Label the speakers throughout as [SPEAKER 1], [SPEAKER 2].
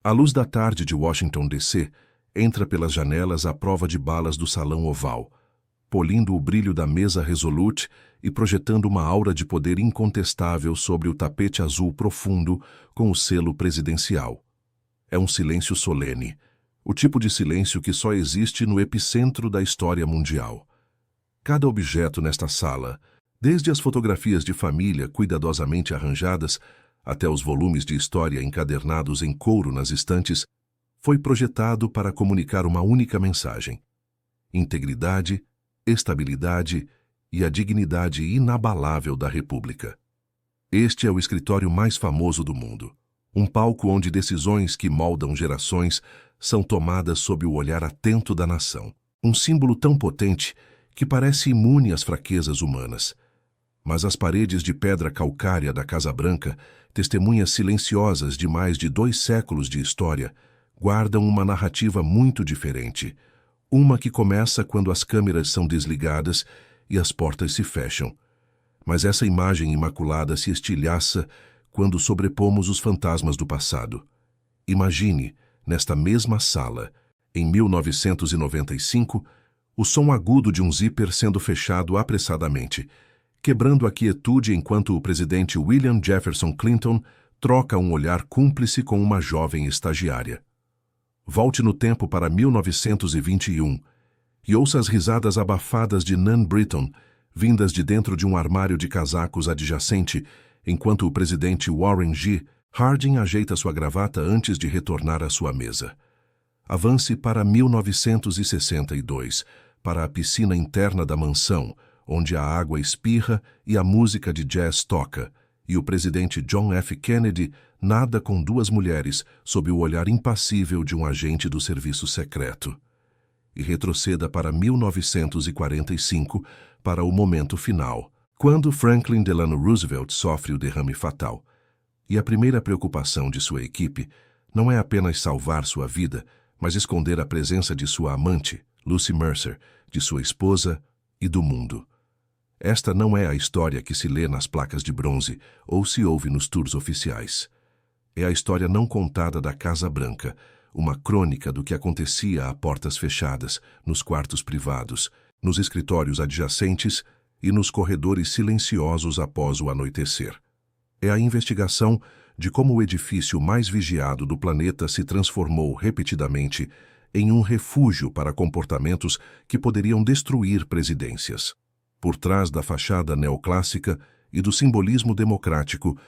[SPEAKER 1] A luz da tarde de Washington, D.C., entra pelas janelas à prova de balas do salão oval, polindo o brilho da mesa Resolute e projetando uma aura de poder incontestável sobre o tapete azul profundo com o selo presidencial. É um silêncio solene, o tipo de silêncio que só existe no epicentro da história mundial. Cada objeto nesta sala, desde as fotografias de família cuidadosamente arranjadas até os volumes de história encadernados em couro nas estantes, foi projetado para comunicar uma única mensagem: integridade, estabilidade e a dignidade inabalável da República. Este é o escritório mais famoso do mundo, um palco onde decisões que moldam gerações são tomadas sob o olhar atento da nação. Um símbolo tão potente que parece imune às fraquezas humanas. Mas as paredes de pedra calcária da Casa Branca, testemunhas silenciosas de mais de 2 séculos de história, guardam uma narrativa muito diferente. Uma que começa quando as câmeras são desligadas e as portas se fecham. Mas essa imagem imaculada se estilhaça quando sobrepomos os fantasmas do passado. Imagine, nesta mesma sala, em 1995, o som agudo de um zíper sendo fechado apressadamente, quebrando a quietude enquanto o presidente William Jefferson Clinton troca um olhar cúmplice com uma jovem estagiária. Volte no tempo para 1921 e ouça as risadas abafadas de Nan Britton, vindas de dentro de um armário de casacos adjacente, enquanto o presidente Warren G. Harding ajeita sua gravata antes de retornar à sua mesa. Avance para 1962, para a piscina interna da mansão, onde a água espirra e a música de jazz toca, e o presidente John F. Kennedy nada com 2 mulheres sob o olhar impassível de um agente do serviço secreto. E retroceda para 1945, para o momento final, quando Franklin Delano Roosevelt sofre o derrame fatal. E a primeira preocupação de sua equipe não é apenas salvar sua vida, mas esconder a presença de sua amante, Lucy Mercer, de sua esposa e do mundo. Esta não é a história que se lê nas placas de bronze ou se ouve nos tours oficiais. É a história não contada da Casa Branca, uma crônica do que acontecia a portas fechadas, nos quartos privados, nos escritórios adjacentes e nos corredores silenciosos após o anoitecer. É a investigação de como o edifício mais vigiado do planeta se transformou repetidamente em um refúgio para comportamentos que poderiam destruir presidências. Por trás da fachada neoclássica e do simbolismo democrático,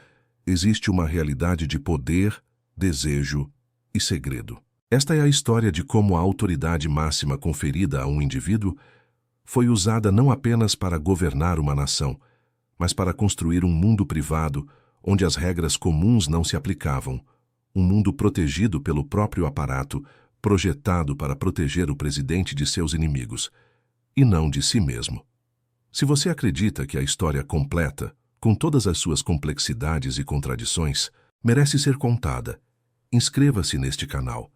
[SPEAKER 1] existe uma realidade de poder, desejo e segredo. Esta é a história de como a autoridade máxima conferida a um indivíduo foi usada não apenas para governar uma nação, mas para construir um mundo privado onde as regras comuns não se aplicavam, um mundo protegido pelo próprio aparato, projetado para proteger o presidente de seus inimigos, e não de si mesmo. Se você acredita que a história completa, com todas as suas complexidades e contradições, merece ser contada, inscreva-se neste canal.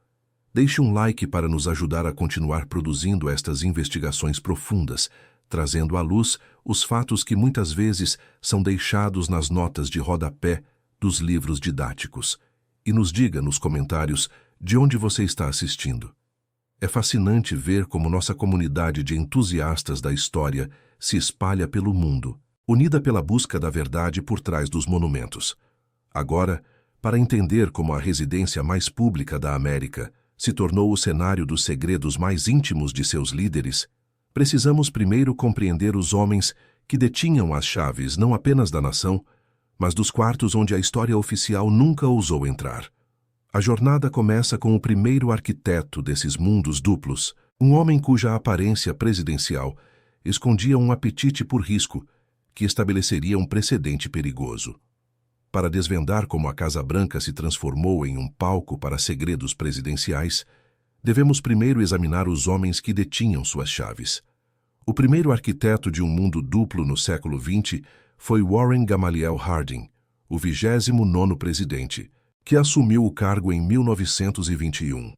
[SPEAKER 1] Deixe um like para nos ajudar a continuar produzindo estas investigações profundas, trazendo à luz os fatos que muitas vezes são deixados nas notas de rodapé dos livros didáticos. E nos diga nos comentários de onde você está assistindo. É fascinante ver como nossa comunidade de entusiastas da história se espalha pelo mundo, unida pela busca da verdade por trás dos monumentos. Agora, para entender como a residência mais pública da América se tornou o cenário dos segredos mais íntimos de seus líderes, precisamos primeiro compreender os homens que detinham as chaves não apenas da nação, mas dos quartos onde a história oficial nunca ousou entrar. A jornada começa com o primeiro arquiteto desses mundos duplos, um homem cuja aparência presidencial escondia um apetite por risco que estabeleceria um precedente perigoso. Para desvendar como a Casa Branca se transformou em um palco para segredos presidenciais, devemos primeiro examinar os homens que detinham suas chaves. O primeiro arquiteto de um mundo duplo no século XX foi Warren Gamaliel Harding, o 29º presidente, que assumiu o cargo em 1921.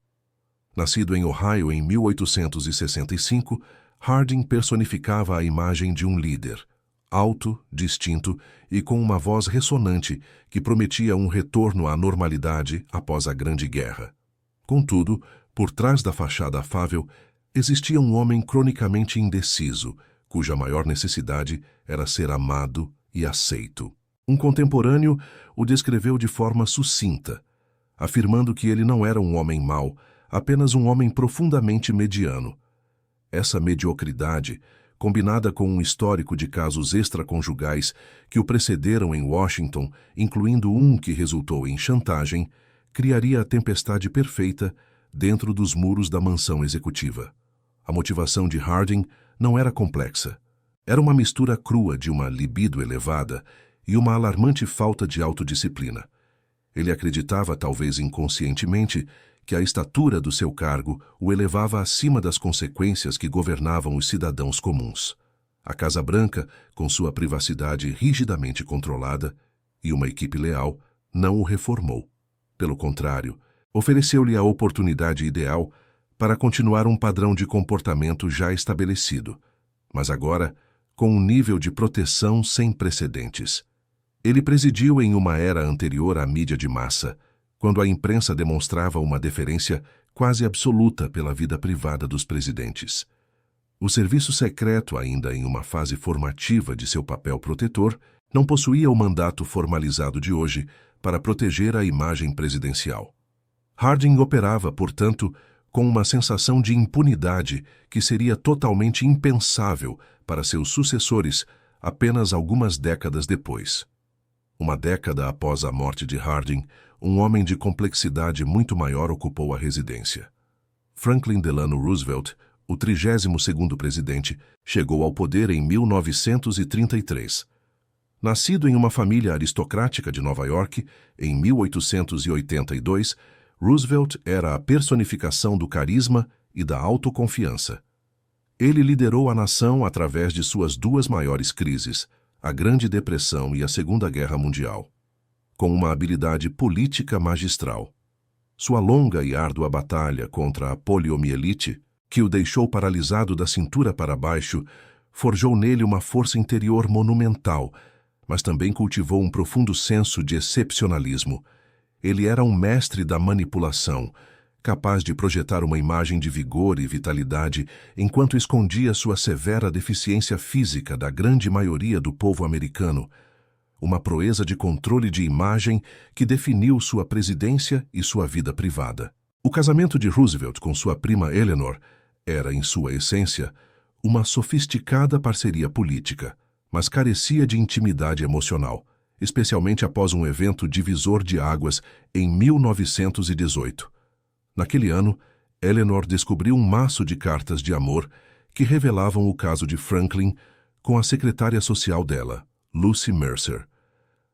[SPEAKER 1] Nascido em Ohio em 1865, Harding personificava a imagem de um líder, alto, distinto e com uma voz ressonante que prometia um retorno à normalidade após a Grande Guerra. Contudo, por trás da fachada afável, existia um homem cronicamente indeciso, cuja maior necessidade era ser amado e aceito. Um contemporâneo o descreveu de forma sucinta, afirmando que ele não era um homem mau, apenas um homem profundamente mediano. Essa mediocridade, combinada com um histórico de casos extraconjugais que o precederam em Washington, incluindo um que resultou em chantagem, criaria a tempestade perfeita dentro dos muros da mansão executiva. A motivação de Harding não era complexa. Era uma mistura crua de uma libido elevada e uma alarmante falta de autodisciplina. Ele acreditava, talvez inconscientemente, que a estatura do seu cargo o elevava acima das consequências que governavam os cidadãos comuns. A Casa Branca, com sua privacidade rigidamente controlada e uma equipe leal, não o reformou. Pelo contrário, ofereceu-lhe a oportunidade ideal para continuar um padrão de comportamento já estabelecido, mas agora com um nível de proteção sem precedentes. Ele presidiu em uma era anterior à mídia de massa, quando a imprensa demonstrava uma deferência quase absoluta pela vida privada dos presidentes. O serviço secreto, ainda em uma fase formativa de seu papel protetor, não possuía o mandato formalizado de hoje para proteger a imagem presidencial. Harding operava, portanto, com uma sensação de impunidade que seria totalmente impensável para seus sucessores apenas algumas décadas depois. Uma década após a morte de Harding, um homem de complexidade muito maior ocupou a residência. Franklin Delano Roosevelt, o 32º presidente, chegou ao poder em 1933. Nascido em uma família aristocrática de Nova York, em 1882, Roosevelt era a personificação do carisma e da autoconfiança. Ele liderou a nação através de suas duas maiores crises, a Grande Depressão e a Segunda Guerra Mundial, com uma habilidade política magistral. Sua longa e árdua batalha contra a poliomielite, que o deixou paralisado da cintura para baixo, forjou nele uma força interior monumental, mas também cultivou um profundo senso de excepcionalismo. Ele era um mestre da manipulação, capaz de projetar uma imagem de vigor e vitalidade enquanto escondia sua severa deficiência física da grande maioria do povo americano, uma proeza de controle de imagem que definiu sua presidência e sua vida privada. O casamento de Roosevelt com sua prima Eleanor era, em sua essência, uma sofisticada parceria política, mas carecia de intimidade emocional, especialmente após um evento divisor de águas em 1918. Naquele ano, Eleanor descobriu um maço de cartas de amor que revelavam o caso de Franklin com a secretária social dela, Lucy Mercer.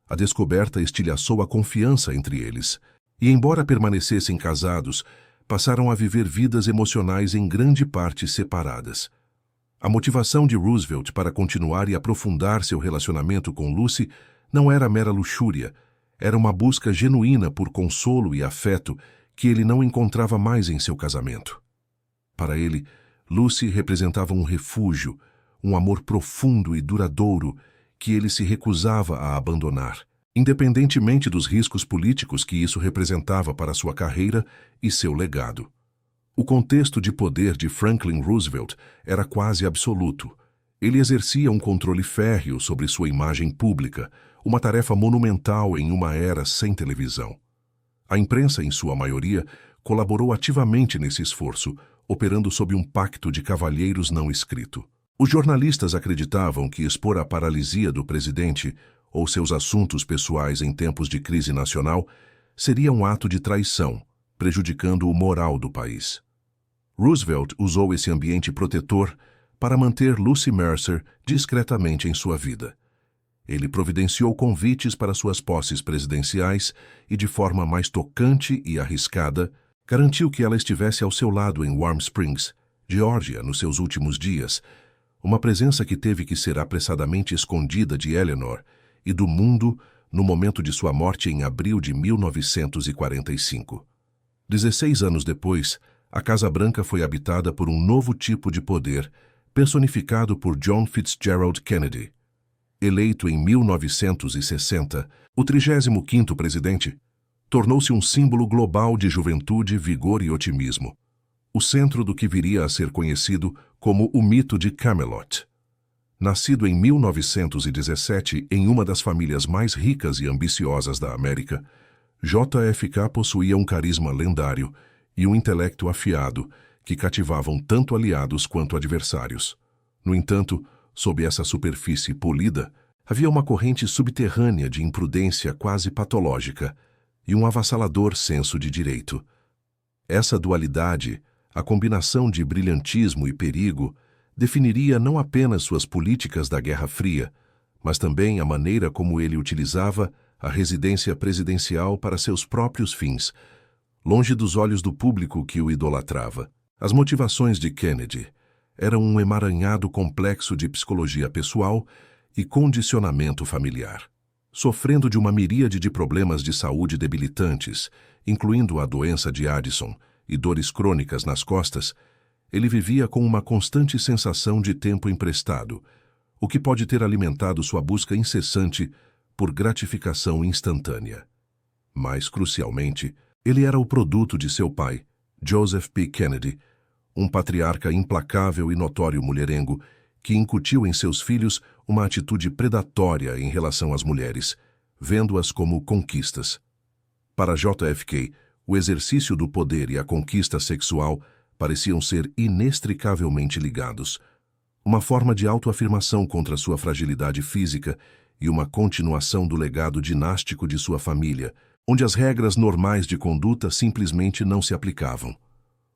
[SPEAKER 1] A descoberta estilhaçou a confiança entre eles, e embora permanecessem casados, passaram a viver vidas emocionais em grande parte separadas. A motivação de Roosevelt para continuar e aprofundar seu relacionamento com Lucy não era mera luxúria, era uma busca genuína por consolo e afeto que ele não encontrava mais em seu casamento. Para ele, Lucy representava um refúgio, um amor profundo e duradouro que ele se recusava a abandonar, independentemente dos riscos políticos que isso representava para sua carreira e seu legado. O contexto de poder de Franklin Roosevelt era quase absoluto. Ele exercia um controle férreo sobre sua imagem pública, uma tarefa monumental em uma era sem televisão. A imprensa, em sua maioria, colaborou ativamente nesse esforço, operando sob um pacto de cavalheiros não escrito. Os jornalistas acreditavam que expor a paralisia do presidente ou seus assuntos pessoais em tempos de crise nacional seria um ato de traição, prejudicando o moral do país. Roosevelt usou esse ambiente protetor para manter Lucy Mercer discretamente em sua vida. Ele providenciou convites para suas posses presidenciais e, de forma mais tocante e arriscada, garantiu que ela estivesse ao seu lado em Warm Springs, Geórgia, nos seus últimos dias, uma presença que teve que ser apressadamente escondida de Eleanor e do mundo no momento de sua morte em abril de 1945. 16 anos depois, a Casa Branca foi habitada por um novo tipo de poder, personificado por John Fitzgerald Kennedy. Eleito em 1960, o 35º presidente tornou-se um símbolo global de juventude, vigor e otimismo, o centro do que viria a ser conhecido como o mito de Camelot. Nascido em 1917 em uma das famílias mais ricas e ambiciosas da América, JFK possuía um carisma lendário e um intelecto afiado que cativavam tanto aliados quanto adversários. No entanto, sob essa superfície polida, havia uma corrente subterrânea de imprudência quase patológica e um avassalador senso de direito. Essa dualidade, a combinação de brilhantismo e perigo, definiria não apenas suas políticas da Guerra Fria, mas também a maneira como ele utilizava a residência presidencial para seus próprios fins, longe dos olhos do público que o idolatrava. As motivações de Kennedy eram um emaranhado complexo de psicologia pessoal e condicionamento familiar. Sofrendo de uma miríade de problemas de saúde debilitantes, incluindo a doença de Addison e dores crônicas nas costas, ele vivia com uma constante sensação de tempo emprestado, o que pode ter alimentado sua busca incessante por gratificação instantânea. Mais crucialmente, ele era o produto de seu pai, Joseph P. Kennedy, um patriarca implacável e notório mulherengo que incutiu em seus filhos uma atitude predatória em relação às mulheres, vendo-as como conquistas. Para JFK, o exercício do poder e a conquista sexual pareciam ser inextricavelmente ligados, uma forma de autoafirmação contra sua fragilidade física e uma continuação do legado dinástico de sua família, onde as regras normais de conduta simplesmente não se aplicavam.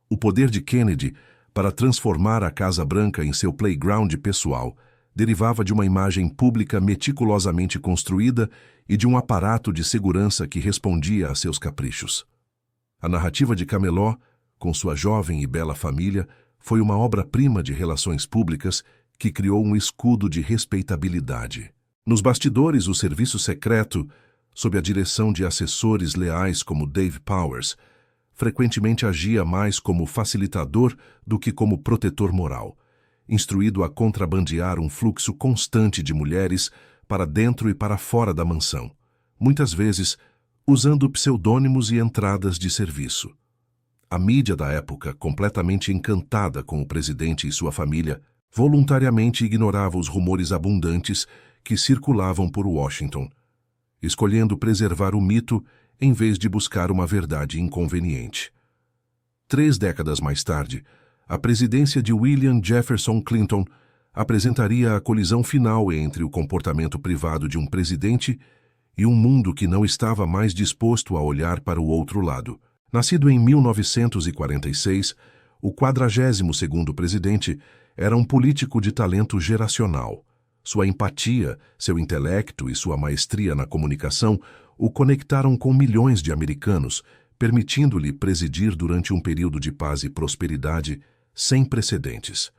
[SPEAKER 1] O poder de Kennedy para transformar a Casa Branca em seu playground pessoal derivava de uma imagem pública meticulosamente construída e de um aparato de segurança que respondia a seus caprichos. A narrativa de Camelot, com sua jovem e bela família, foi uma obra-prima de relações públicas que criou um escudo de respeitabilidade. Nos bastidores, o serviço secreto, sob a direção de assessores leais como Dave Powers, frequentemente agia mais como facilitador do que como protetor moral, instruído a contrabandear um fluxo constante de mulheres para dentro e para fora da mansão, muitas vezes usando pseudônimos e entradas de serviço. A mídia da época, completamente encantada com o presidente e sua família, voluntariamente ignorava os rumores abundantes que circulavam por Washington, escolhendo preservar o mito em vez de buscar uma verdade inconveniente. 3 décadas mais tarde, a presidência de William Jefferson Clinton apresentaria a colisão final entre o comportamento privado de um presidente e um mundo que não estava mais disposto a olhar para o outro lado. Nascido em 1946, o 42º presidente era um político de talento geracional. Sua empatia, seu intelecto e sua maestria na comunicação o conectaram com milhões de americanos, permitindo-lhe presidir durante um período de paz e prosperidade sem precedentes.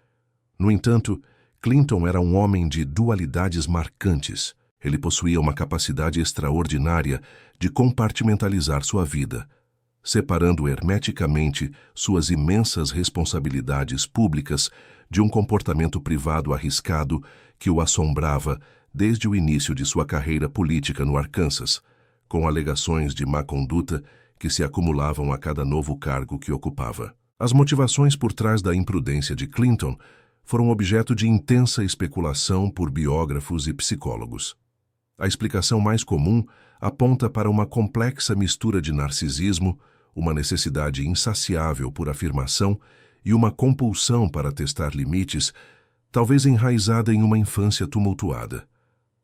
[SPEAKER 1] No entanto, Clinton era um homem de dualidades marcantes. Ele possuía uma capacidade extraordinária de compartimentalizar sua vida, separando hermeticamente suas imensas responsabilidades públicas de um comportamento privado arriscado que o assombrava desde o início de sua carreira política no Arkansas, com alegações de má conduta que se acumulavam a cada novo cargo que ocupava. As motivações por trás da imprudência de Clinton foram objeto de intensa especulação por biógrafos e psicólogos. A explicação mais comum aponta para uma complexa mistura de narcisismo, uma necessidade insaciável por afirmação e uma compulsão para testar limites, talvez enraizada em uma infância tumultuada.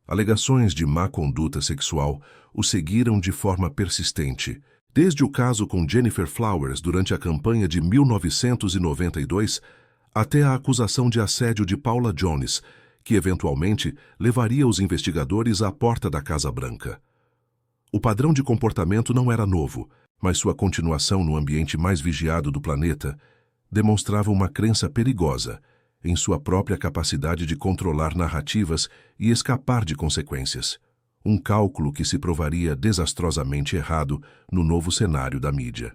[SPEAKER 1] Alegações de má conduta sexual o seguiram de forma persistente, desde o caso com Jennifer Flowers durante a campanha de 1992 até a acusação de assédio de Paula Jones, que eventualmente levaria os investigadores à porta da Casa Branca. O padrão de comportamento não era novo, mas sua continuação no ambiente mais vigiado do planeta demonstrava uma crença perigosa em sua própria capacidade de controlar narrativas e escapar de consequências, um cálculo que se provaria desastrosamente errado no novo cenário da mídia.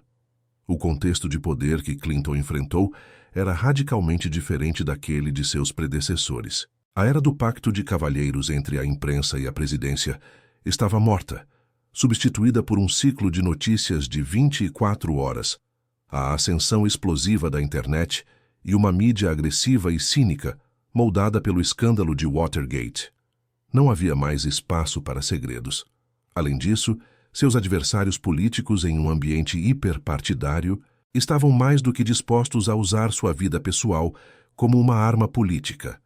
[SPEAKER 1] O contexto de poder que Clinton enfrentou era radicalmente diferente daquele de seus predecessores. A era do pacto de cavalheiros entre a imprensa e a presidência estava morta, substituída por um ciclo de notícias de 24 horas, a ascensão explosiva da internet e uma mídia agressiva e cínica moldada pelo escândalo de Watergate. Não havia mais espaço para segredos. Além disso, seus adversários políticos em um ambiente hiperpartidário estavam mais do que dispostos a usar sua vida pessoal como uma arma política.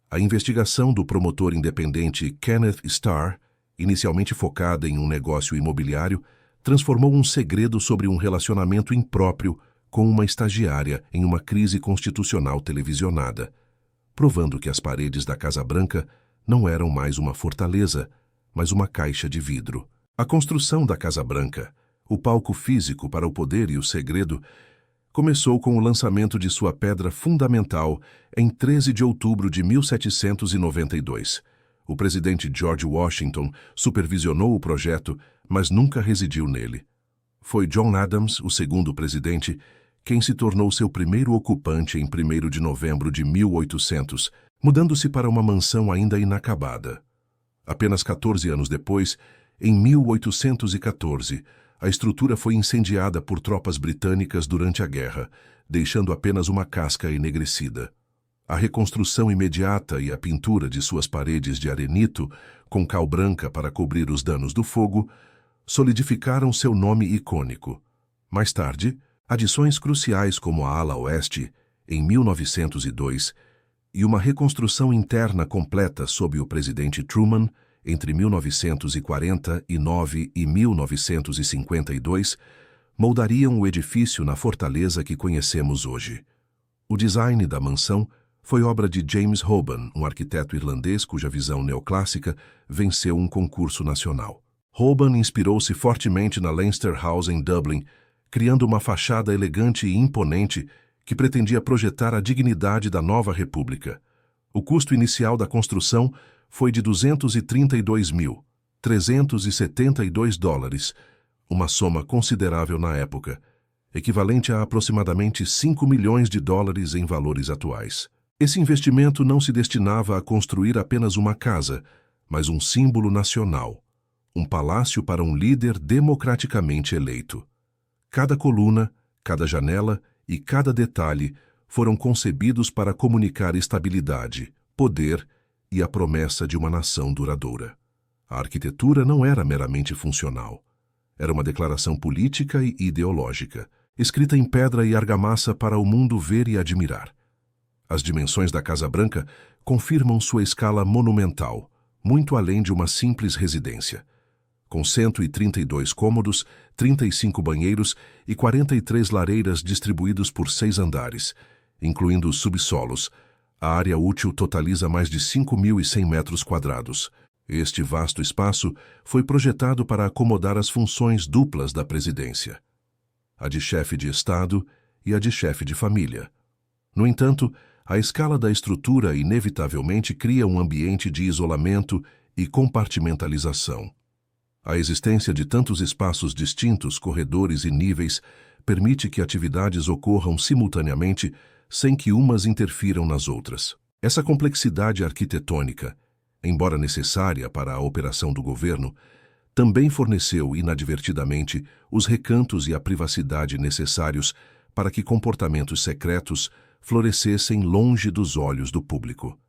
[SPEAKER 1] A investigação do promotor independente Kenneth Starr, inicialmente focada em um negócio imobiliário, transformou um segredo sobre um relacionamento impróprio com uma estagiária em uma crise constitucional televisionada, provando que as paredes da Casa Branca não eram mais uma fortaleza, mas uma caixa de vidro. A construção da Casa Branca, o palco físico para o poder e o segredo, começou com o lançamento de sua pedra fundamental em 13 de outubro de 1792. O presidente George Washington supervisionou o projeto, mas nunca residiu nele. Foi John Adams, o segundo presidente, quem se tornou seu primeiro ocupante em 1º de novembro de 1800, mudando-se para uma mansão ainda inacabada. Apenas 14 anos depois, em 1814, a estrutura foi incendiada por tropas britânicas durante a guerra, deixando apenas uma casca enegrecida. A reconstrução imediata e a pintura de suas paredes de arenito, com cal branca para cobrir os danos do fogo, solidificaram seu nome icônico. Mais tarde, adições cruciais como a ala oeste, em 1902, e uma reconstrução interna completa sob o presidente Truman, entre 1949 e 1952, moldariam o edifício na fortaleza que conhecemos hoje. O design da mansão foi obra de James Hoban, um arquiteto irlandês cuja visão neoclássica venceu um concurso nacional. Hoban inspirou-se fortemente na Leinster House em Dublin, criando uma fachada elegante e imponente que pretendia projetar a dignidade da nova república. O custo inicial da construção foi de $232.372, uma soma considerável na época, equivalente a aproximadamente $5 milhões em valores atuais. Esse investimento não se destinava a construir apenas uma casa, mas um símbolo nacional, um palácio para um líder democraticamente eleito. Cada coluna, cada janela e cada detalhe foram concebidos para comunicar estabilidade, poder e a promessa de uma nação duradoura. A arquitetura não era meramente funcional. Era uma declaração política e ideológica, escrita em pedra e argamassa para o mundo ver e admirar. As dimensões da Casa Branca confirmam sua escala monumental, muito além de uma simples residência. Com 132 cômodos, 35 banheiros e 43 lareiras distribuídos por 6 andares, incluindo os subsolos, a área útil totaliza mais de 5.100 metros quadrados. Este vasto espaço foi projetado para acomodar as funções duplas da presidência, a de chefe de Estado e a de chefe de família. No entanto, a escala da estrutura inevitavelmente cria um ambiente de isolamento e compartimentalização. A existência de tantos espaços distintos, corredores e níveis, permite que atividades ocorram simultaneamente sem que umas interfiram nas outras. Essa complexidade arquitetônica, embora necessária para a operação do governo, também forneceu inadvertidamente os recantos e a privacidade necessários para que comportamentos secretos florescessem longe dos olhos do público.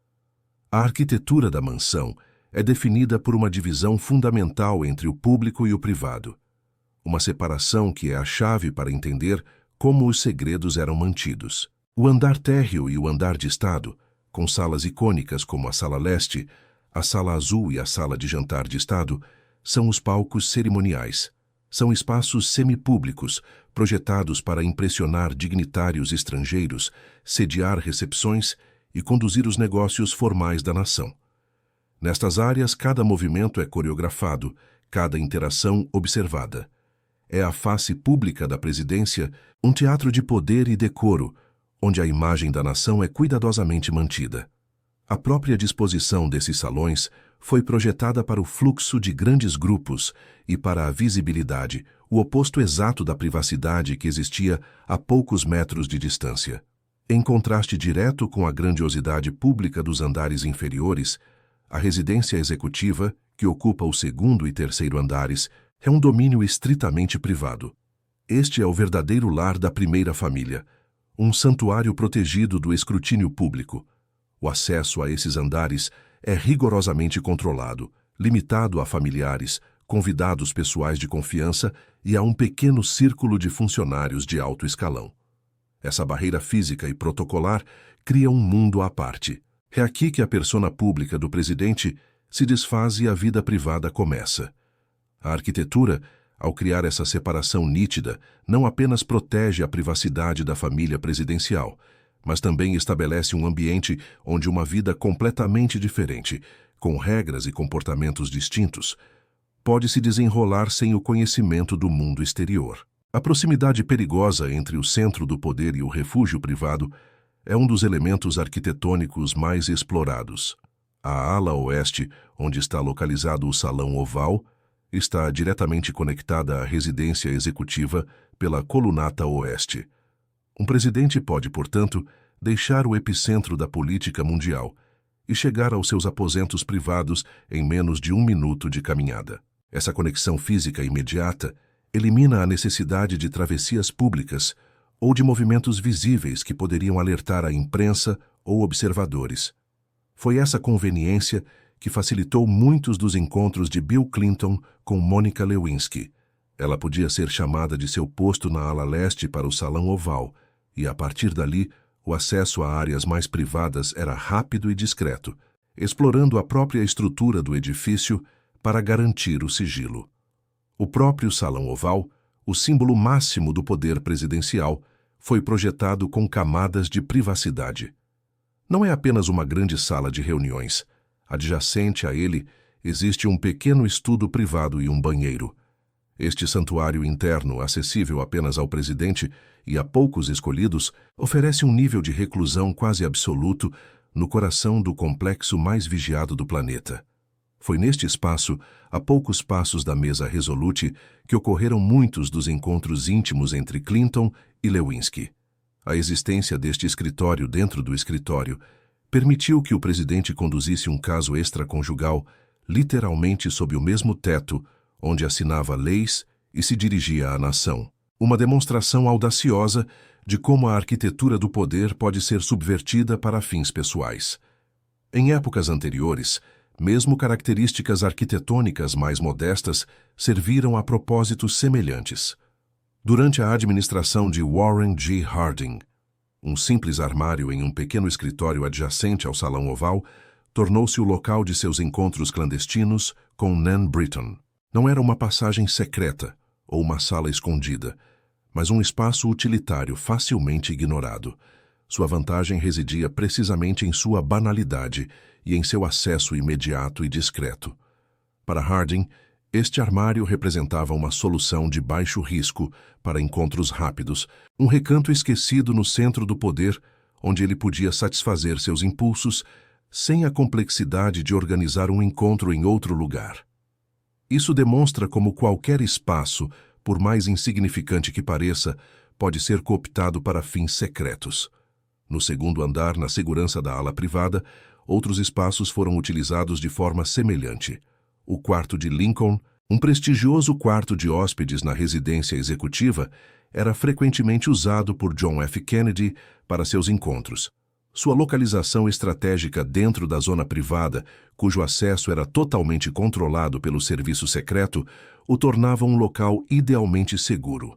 [SPEAKER 1] A arquitetura da mansão é definida por uma divisão fundamental entre o público e o privado, uma separação que é a chave para entender como os segredos eram mantidos. O andar térreo e o andar de estado, com salas icônicas como a Sala Leste, a Sala Azul e a Sala de Jantar de Estado, são os palcos cerimoniais. São espaços semipúblicos, projetados para impressionar dignitários estrangeiros, sediar recepções e conduzir os negócios formais da nação. Nestas áreas, cada movimento é coreografado, cada interação observada. É a face pública da presidência, um teatro de poder e decoro, onde a imagem da nação é cuidadosamente mantida. A própria disposição desses salões foi projetada para o fluxo de grandes grupos e para a visibilidade, o oposto exato da privacidade que existia a poucos metros de distância. Em contraste direto com a grandiosidade pública dos andares inferiores, a residência executiva, que ocupa o segundo e terceiro andares, é um domínio estritamente privado. Este é o verdadeiro lar da primeira família, um santuário protegido do escrutínio público. O acesso a esses andares é rigorosamente controlado, limitado a familiares, convidados pessoais de confiança e a um pequeno círculo de funcionários de alto escalão. Essa barreira física e protocolar cria um mundo à parte. É aqui que a persona pública do presidente se desfaz e a vida privada começa. A arquitetura, ao criar essa separação nítida, não apenas protege a privacidade da família presidencial, mas também estabelece um ambiente onde uma vida completamente diferente, com regras e comportamentos distintos, pode se desenrolar sem o conhecimento do mundo exterior. A proximidade perigosa entre o centro do poder e o refúgio privado é um dos elementos arquitetônicos mais explorados. A ala oeste, onde está localizado o Salão Oval, está diretamente conectada à residência executiva pela colunata oeste. Um presidente pode, portanto, deixar o epicentro da política mundial e chegar aos seus aposentos privados em menos de 1 minuto de caminhada. Essa conexão física imediata elimina a necessidade de travessias públicas ou de movimentos visíveis que poderiam alertar a imprensa ou observadores. Foi essa conveniência que facilitou muitos dos encontros de Bill Clinton com Monica Lewinsky. Ela podia ser chamada de seu posto na ala leste para o Salão Oval, e a partir dali, o acesso a áreas mais privadas era rápido e discreto, explorando a própria estrutura do edifício para garantir o sigilo. O próprio Salão Oval, o símbolo máximo do poder presidencial, foi projetado com camadas de privacidade. Não é apenas uma grande sala de reuniões. Adjacente a ele, existe um pequeno estudo privado e um banheiro. Este santuário interno, acessível apenas ao presidente e a poucos escolhidos, oferece um nível de reclusão quase absoluto no coração do complexo mais vigiado do planeta. Foi neste espaço, a poucos passos da mesa Resolute, que ocorreram muitos dos encontros íntimos entre Clinton e Lewinsky. A existência deste escritório dentro do escritório permitiu que o presidente conduzisse um caso extraconjugal, literalmente sob o mesmo teto, onde assinava leis e se dirigia à nação. Uma demonstração audaciosa de como a arquitetura do poder pode ser subvertida para fins pessoais. Em épocas anteriores, mesmo características arquitetônicas mais modestas serviram a propósitos semelhantes. Durante a administração de Warren G. Harding, um simples armário em um pequeno escritório adjacente ao Salão Oval tornou-se o local de seus encontros clandestinos com Nan Britton. Não era uma passagem secreta ou uma sala escondida, mas um espaço utilitário facilmente ignorado. Sua vantagem residia precisamente em sua banalidade e em seu acesso imediato e discreto. Para Harding, este armário representava uma solução de baixo risco para encontros rápidos, um recanto esquecido no centro do poder, onde ele podia satisfazer seus impulsos sem a complexidade de organizar um encontro em outro lugar. Isso demonstra como qualquer espaço, por mais insignificante que pareça, pode ser cooptado para fins secretos. No segundo andar, na segurança da ala privada, outros espaços foram utilizados de forma semelhante. O quarto de Lincoln, um prestigioso quarto de hóspedes na residência executiva, era frequentemente usado por John F. Kennedy para seus encontros. Sua localização estratégica dentro da zona privada, cujo acesso era totalmente controlado pelo serviço secreto, o tornava um local idealmente seguro.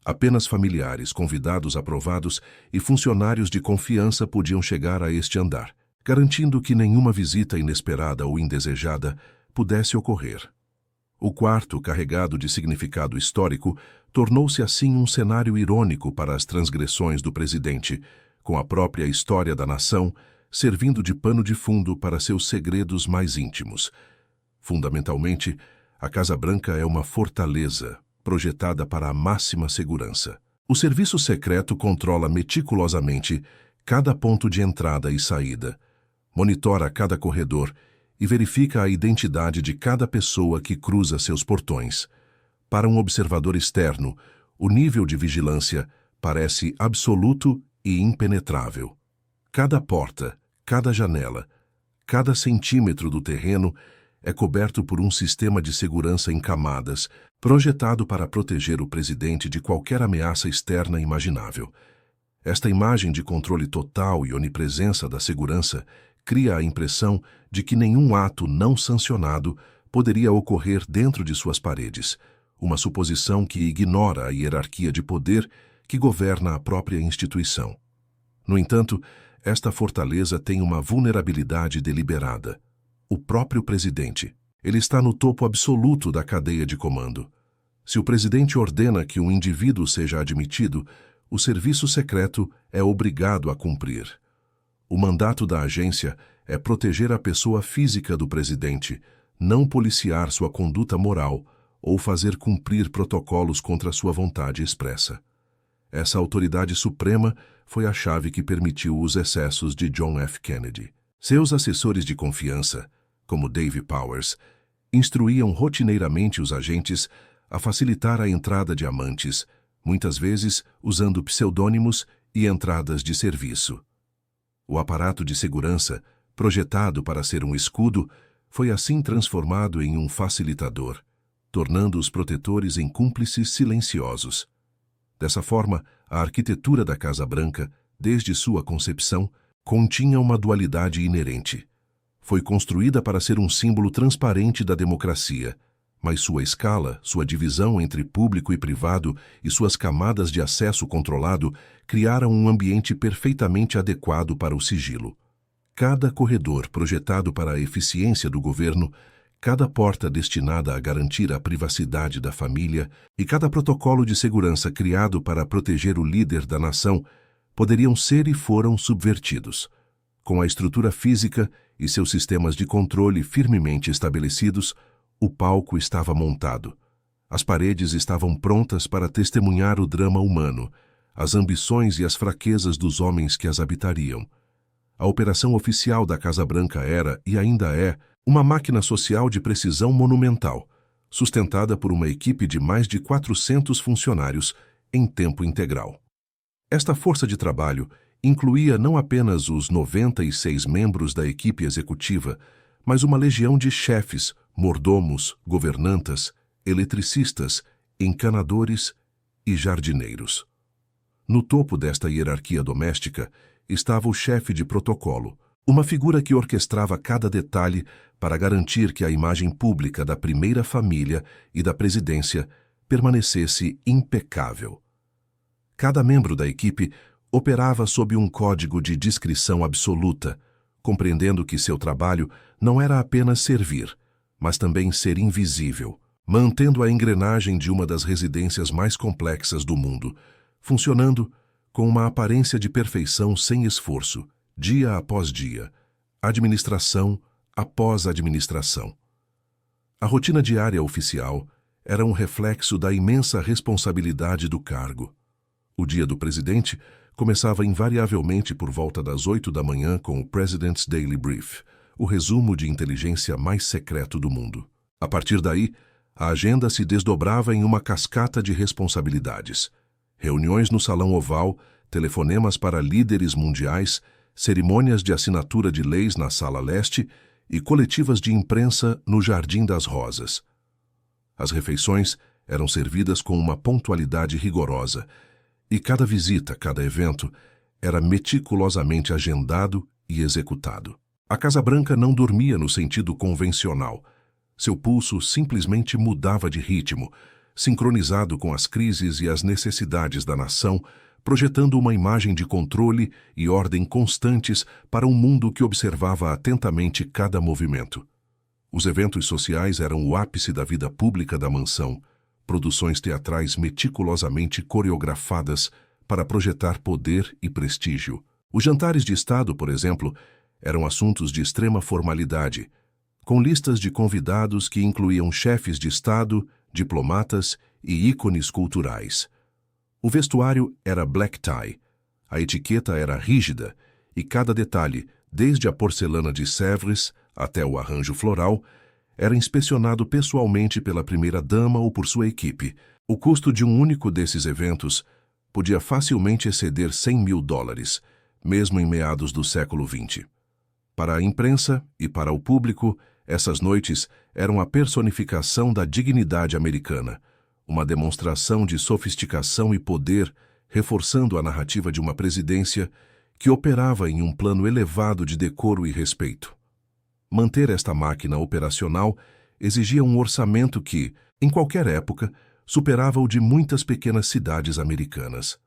[SPEAKER 1] Apenas familiares, convidados aprovados e funcionários de confiança podiam chegar a este andar, garantindo que nenhuma visita inesperada ou indesejada pudesse ocorrer. O quarto, carregado de significado histórico, tornou-se assim um cenário irônico para as transgressões do presidente, com a própria história da nação servindo de pano de fundo para seus segredos mais íntimos. Fundamentalmente, a Casa Branca é uma fortaleza, projetada para a máxima segurança. O serviço secreto controla meticulosamente cada ponto de entrada e saída, monitora cada corredor e verifica a identidade de cada pessoa que cruza seus portões. Para um observador externo, o nível de vigilância parece absoluto e impenetrável. Cada porta, cada janela, cada centímetro do terreno é coberto por um sistema de segurança em camadas, projetado para proteger o presidente de qualquer ameaça externa imaginável. Esta imagem de controle total e onipresença da segurança cria a impressão de que nenhum ato não sancionado poderia ocorrer dentro de suas paredes, uma suposição que ignora a hierarquia de poder que governa a própria instituição. No entanto, esta fortaleza tem uma vulnerabilidade deliberada. O próprio presidente. Ele está no topo absoluto da cadeia de comando. Se o presidente ordena que um indivíduo seja admitido, o serviço secreto é obrigado a cumprir. O mandato da agência é proteger a pessoa física do presidente, não policiar sua conduta moral ou fazer cumprir protocolos contra sua vontade expressa. Essa autoridade suprema foi a chave que permitiu os excessos de John F. Kennedy. Seus assessores de confiança, como Dave Powers, instruíam rotineiramente os agentes a facilitar a entrada de amantes, muitas vezes usando pseudônimos e entradas de serviço. O aparato de segurança, projetado para ser um escudo, foi assim transformado em um facilitador, tornando os protetores em cúmplices silenciosos. Dessa forma, a arquitetura da Casa Branca, desde sua concepção, continha uma dualidade inerente. Foi construída para ser um símbolo transparente da democracia, mas sua escala, sua divisão entre público e privado e suas camadas de acesso controlado criaram um ambiente perfeitamente adequado para o sigilo. Cada corredor projetado para a eficiência do governo, cada porta destinada a garantir a privacidade da família e cada protocolo de segurança criado para proteger o líder da nação poderiam ser e foram subvertidos. Com a estrutura física e seus sistemas de controle firmemente estabelecidos, o palco estava montado. As paredes estavam prontas para testemunhar o drama humano, as ambições e as fraquezas dos homens que as habitariam. A operação oficial da Casa Branca era, e ainda é, uma máquina social de precisão monumental, sustentada por uma equipe de mais de 400 funcionários em tempo integral. Esta força de trabalho incluía não apenas os 96 membros da equipe executiva, mas uma legião de chefes, mordomos, governantas, eletricistas, encanadores e jardineiros. No topo desta hierarquia doméstica estava o chefe de protocolo, uma figura que orquestrava cada detalhe para garantir que a imagem pública da primeira família e da presidência permanecesse impecável. Cada membro da equipe operava sob um código de discrição absoluta, compreendendo que seu trabalho não era apenas servir, mas também ser invisível, mantendo a engrenagem de uma das residências mais complexas do mundo, funcionando com uma aparência de perfeição sem esforço, dia após dia, administração após administração. A rotina diária oficial era um reflexo da imensa responsabilidade do cargo. O dia do presidente começava invariavelmente por volta das 8 da manhã com o President's Daily Brief, o resumo de inteligência mais secreto do mundo. A partir daí, a agenda se desdobrava em uma cascata de responsabilidades. Reuniões no Salão Oval, telefonemas para líderes mundiais, cerimônias de assinatura de leis na Sala Leste e coletivas de imprensa no Jardim das Rosas. As refeições eram servidas com uma pontualidade rigorosa, e cada visita, cada evento, era meticulosamente agendado e executado. A Casa Branca não dormia no sentido convencional. Seu pulso simplesmente mudava de ritmo, sincronizado com as crises e as necessidades da nação, projetando uma imagem de controle e ordem constantes para um mundo que observava atentamente cada movimento. Os eventos sociais eram o ápice da vida pública da mansão, produções teatrais meticulosamente coreografadas para projetar poder e prestígio. Os jantares de Estado, por exemplo, eram assuntos de extrema formalidade, com listas de convidados que incluíam chefes de Estado, diplomatas e ícones culturais. O vestuário era black tie, a etiqueta era rígida e cada detalhe, desde a porcelana de Sèvres até o arranjo floral, era inspecionado pessoalmente pela primeira-dama ou por sua equipe. O custo de um único desses eventos podia facilmente exceder US$ 100.000, mesmo em meados do século XX. Para a imprensa e para o público, essas noites eram a personificação da dignidade americana, uma demonstração de sofisticação e poder, reforçando a narrativa de uma presidência que operava em um plano elevado de decoro e respeito. Manter esta máquina operacional exigia um orçamento que, em qualquer época, superava o de muitas pequenas cidades americanas.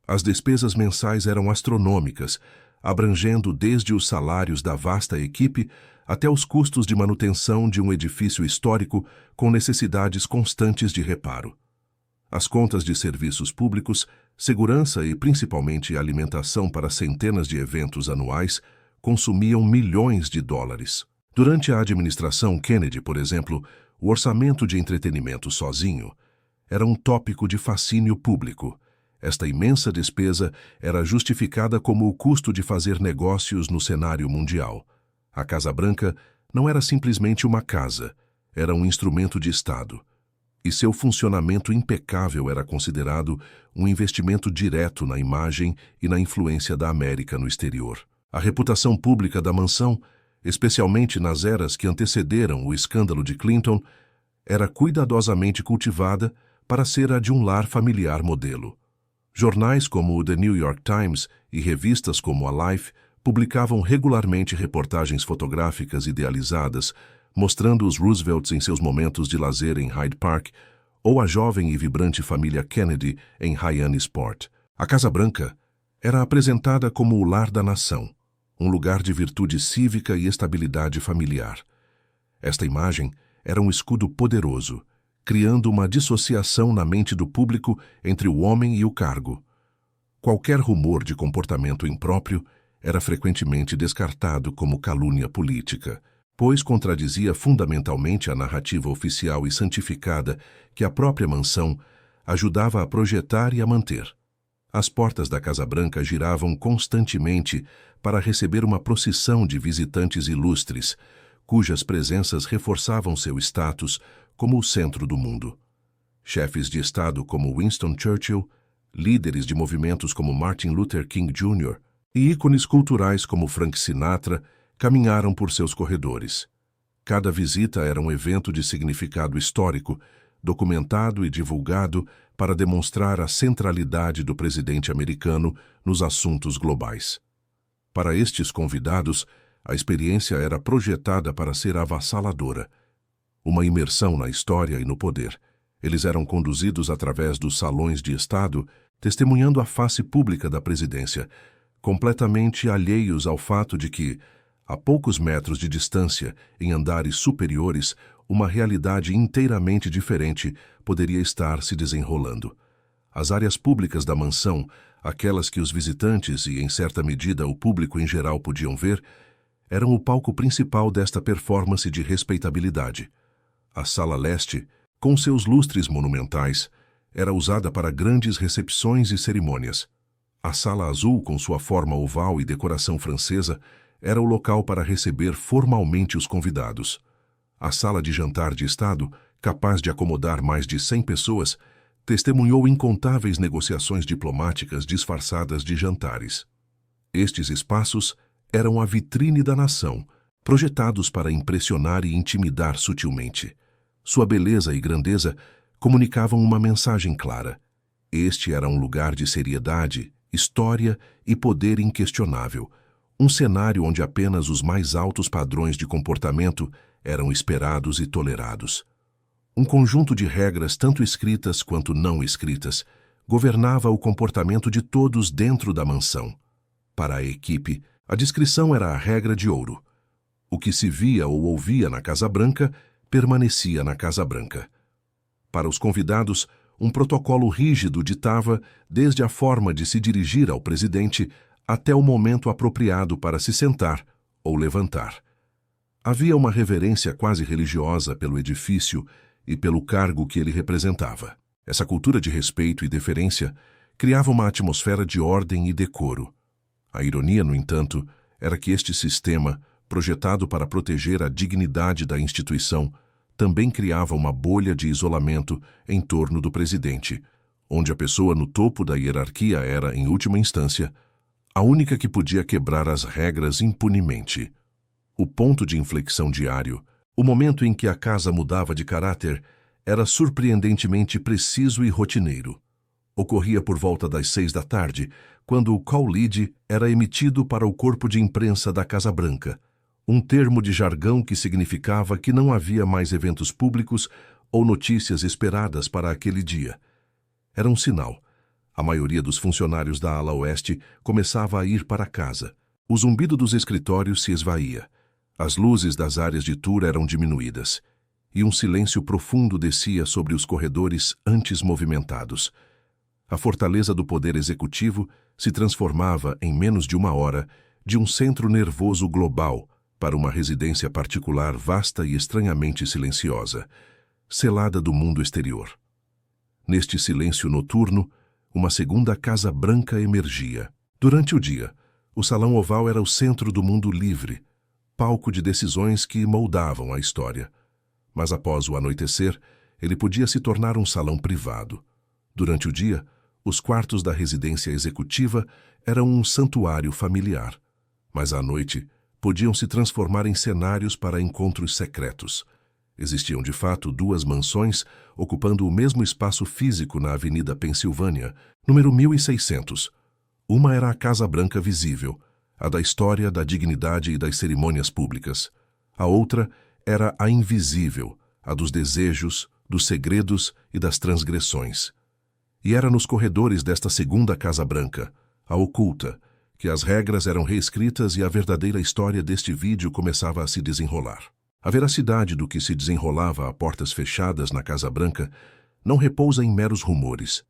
[SPEAKER 1] As despesas mensais eram astronômicas, abrangendo desde os salários da vasta equipe até os custos de manutenção de um edifício histórico com necessidades constantes de reparo. As contas de serviços públicos, segurança e principalmente alimentação para centenas de eventos anuais consumiam milhões de dólares. Durante a administração Kennedy, por exemplo, o orçamento de entretenimento sozinho era um tópico de fascínio público. Esta imensa despesa era justificada como o custo de fazer negócios no cenário mundial. A Casa Branca não era simplesmente uma casa, era um instrumento de Estado. E seu funcionamento impecável era considerado um investimento direto na imagem e na influência da América no exterior. A reputação pública da mansão, especialmente nas eras que antecederam o escândalo de Clinton, era cuidadosamente cultivada para ser a de um lar familiar modelo. Jornais como o The New York Times e revistas como a Life publicavam regularmente reportagens fotográficas idealizadas, mostrando os Roosevelts em seus momentos de lazer em Hyde Park ou a jovem e vibrante família Kennedy em Hyannisport. A Casa Branca era apresentada como o lar da nação, um lugar de virtude cívica e estabilidade familiar. Esta imagem era um escudo poderoso, criando uma dissociação na mente do público entre o homem e o cargo. Qualquer rumor de comportamento impróprio era frequentemente descartado como calúnia política, pois contradizia fundamentalmente a narrativa oficial e santificada que a própria mansão ajudava a projetar e a manter. As portas da Casa Branca giravam constantemente para receber uma procissão de visitantes ilustres, cujas presenças reforçavam seu status como o centro do mundo. Chefes de Estado como Winston Churchill, líderes de movimentos como Martin Luther King Jr. e ícones culturais como Frank Sinatra caminharam por seus corredores. Cada visita era um evento de significado histórico, documentado e divulgado para demonstrar a centralidade do presidente americano nos assuntos globais. Para estes convidados, a experiência era projetada para ser avassaladora. Uma imersão na história e no poder. Eles eram conduzidos através dos salões de Estado, testemunhando a face pública da presidência, completamente alheios ao fato de que, a poucos metros de distância, em andares superiores, uma realidade inteiramente diferente poderia estar se desenrolando. As áreas públicas da mansão, aquelas que os visitantes e, em certa medida, o público em geral podiam ver, eram o palco principal desta performance de respeitabilidade. A Sala Leste, com seus lustres monumentais, era usada para grandes recepções e cerimônias. A Sala Azul, com sua forma oval e decoração francesa, era o local para receber formalmente os convidados. A Sala de Jantar de Estado, capaz de acomodar mais de 100 pessoas, testemunhou incontáveis negociações diplomáticas disfarçadas de jantares. Estes espaços eram a vitrine da nação, projetados para impressionar e intimidar sutilmente. Sua beleza e grandeza comunicavam uma mensagem clara. Este era um lugar de seriedade, história e poder inquestionável, um cenário onde apenas os mais altos padrões de comportamento eram esperados e tolerados. Um conjunto de regras, tanto escritas quanto não escritas, governava o comportamento de todos dentro da mansão. Para a equipe, a discrição era a regra de ouro. O que se via ou ouvia na Casa Branca permanecia na Casa Branca. Para os convidados, um protocolo rígido ditava desde a forma de se dirigir ao presidente até o momento apropriado para se sentar ou levantar. Havia uma reverência quase religiosa pelo edifício e pelo cargo que ele representava. Essa cultura de respeito e deferência criava uma atmosfera de ordem e decoro. A ironia, no entanto, era que este sistema, projetado para proteger a dignidade da instituição, também criava uma bolha de isolamento em torno do presidente, onde a pessoa no topo da hierarquia era, em última instância, a única que podia quebrar as regras impunemente. O ponto de inflexão diário, o momento em que a casa mudava de caráter, era surpreendentemente preciso e rotineiro. Ocorria por volta das 6 da tarde, quando o call lead era emitido para o corpo de imprensa da Casa Branca, um termo de jargão que significava que não havia mais eventos públicos ou notícias esperadas para aquele dia. Era um sinal. A maioria dos funcionários da ala oeste começava a ir para casa. O zumbido dos escritórios se esvaía. As luzes das áreas de tour eram diminuídas. E um silêncio profundo descia sobre os corredores antes movimentados. A fortaleza do poder executivo se transformava, em menos de uma hora, de um centro nervoso global para uma residência particular vasta e estranhamente silenciosa, selada do mundo exterior. Neste silêncio noturno, uma segunda Casa Branca emergia. Durante o dia, o Salão Oval era o centro do mundo livre, palco de decisões que moldavam a história. Mas após o anoitecer, ele podia se tornar um salão privado. Durante o dia, os quartos da residência executiva eram um santuário familiar, mas à noite podiam se transformar em cenários para encontros secretos. Existiam de fato duas mansões ocupando o mesmo espaço físico na Avenida Pensilvânia, número 1600. Uma era a Casa Branca visível, a da história, da dignidade e das cerimônias públicas. A outra era a invisível, a dos desejos, dos segredos e das transgressões. E era nos corredores desta segunda Casa Branca, a oculta, que as regras eram reescritas e a verdadeira história deste vídeo começava a se desenrolar. A veracidade do que se desenrolava a portas fechadas na Casa Branca não repousa em meros rumores,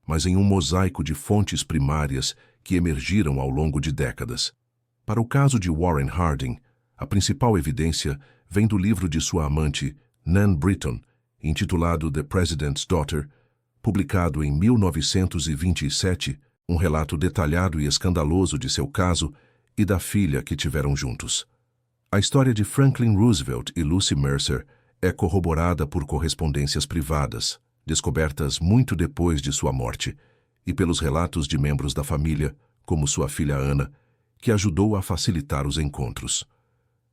[SPEAKER 1] mas em um mosaico de fontes primárias que emergiram ao longo de décadas. Para o caso de Warren Harding, a principal evidência vem do livro de sua amante, Nan Britton, intitulado The President's Daughter, publicado em 1927, um relato detalhado e escandaloso de seu caso e da filha que tiveram juntos. A história de Franklin Roosevelt e Lucy Mercer é corroborada por correspondências privadas, descobertas muito depois de sua morte, e pelos relatos de membros da família, como sua filha Anna, que ajudou a facilitar os encontros.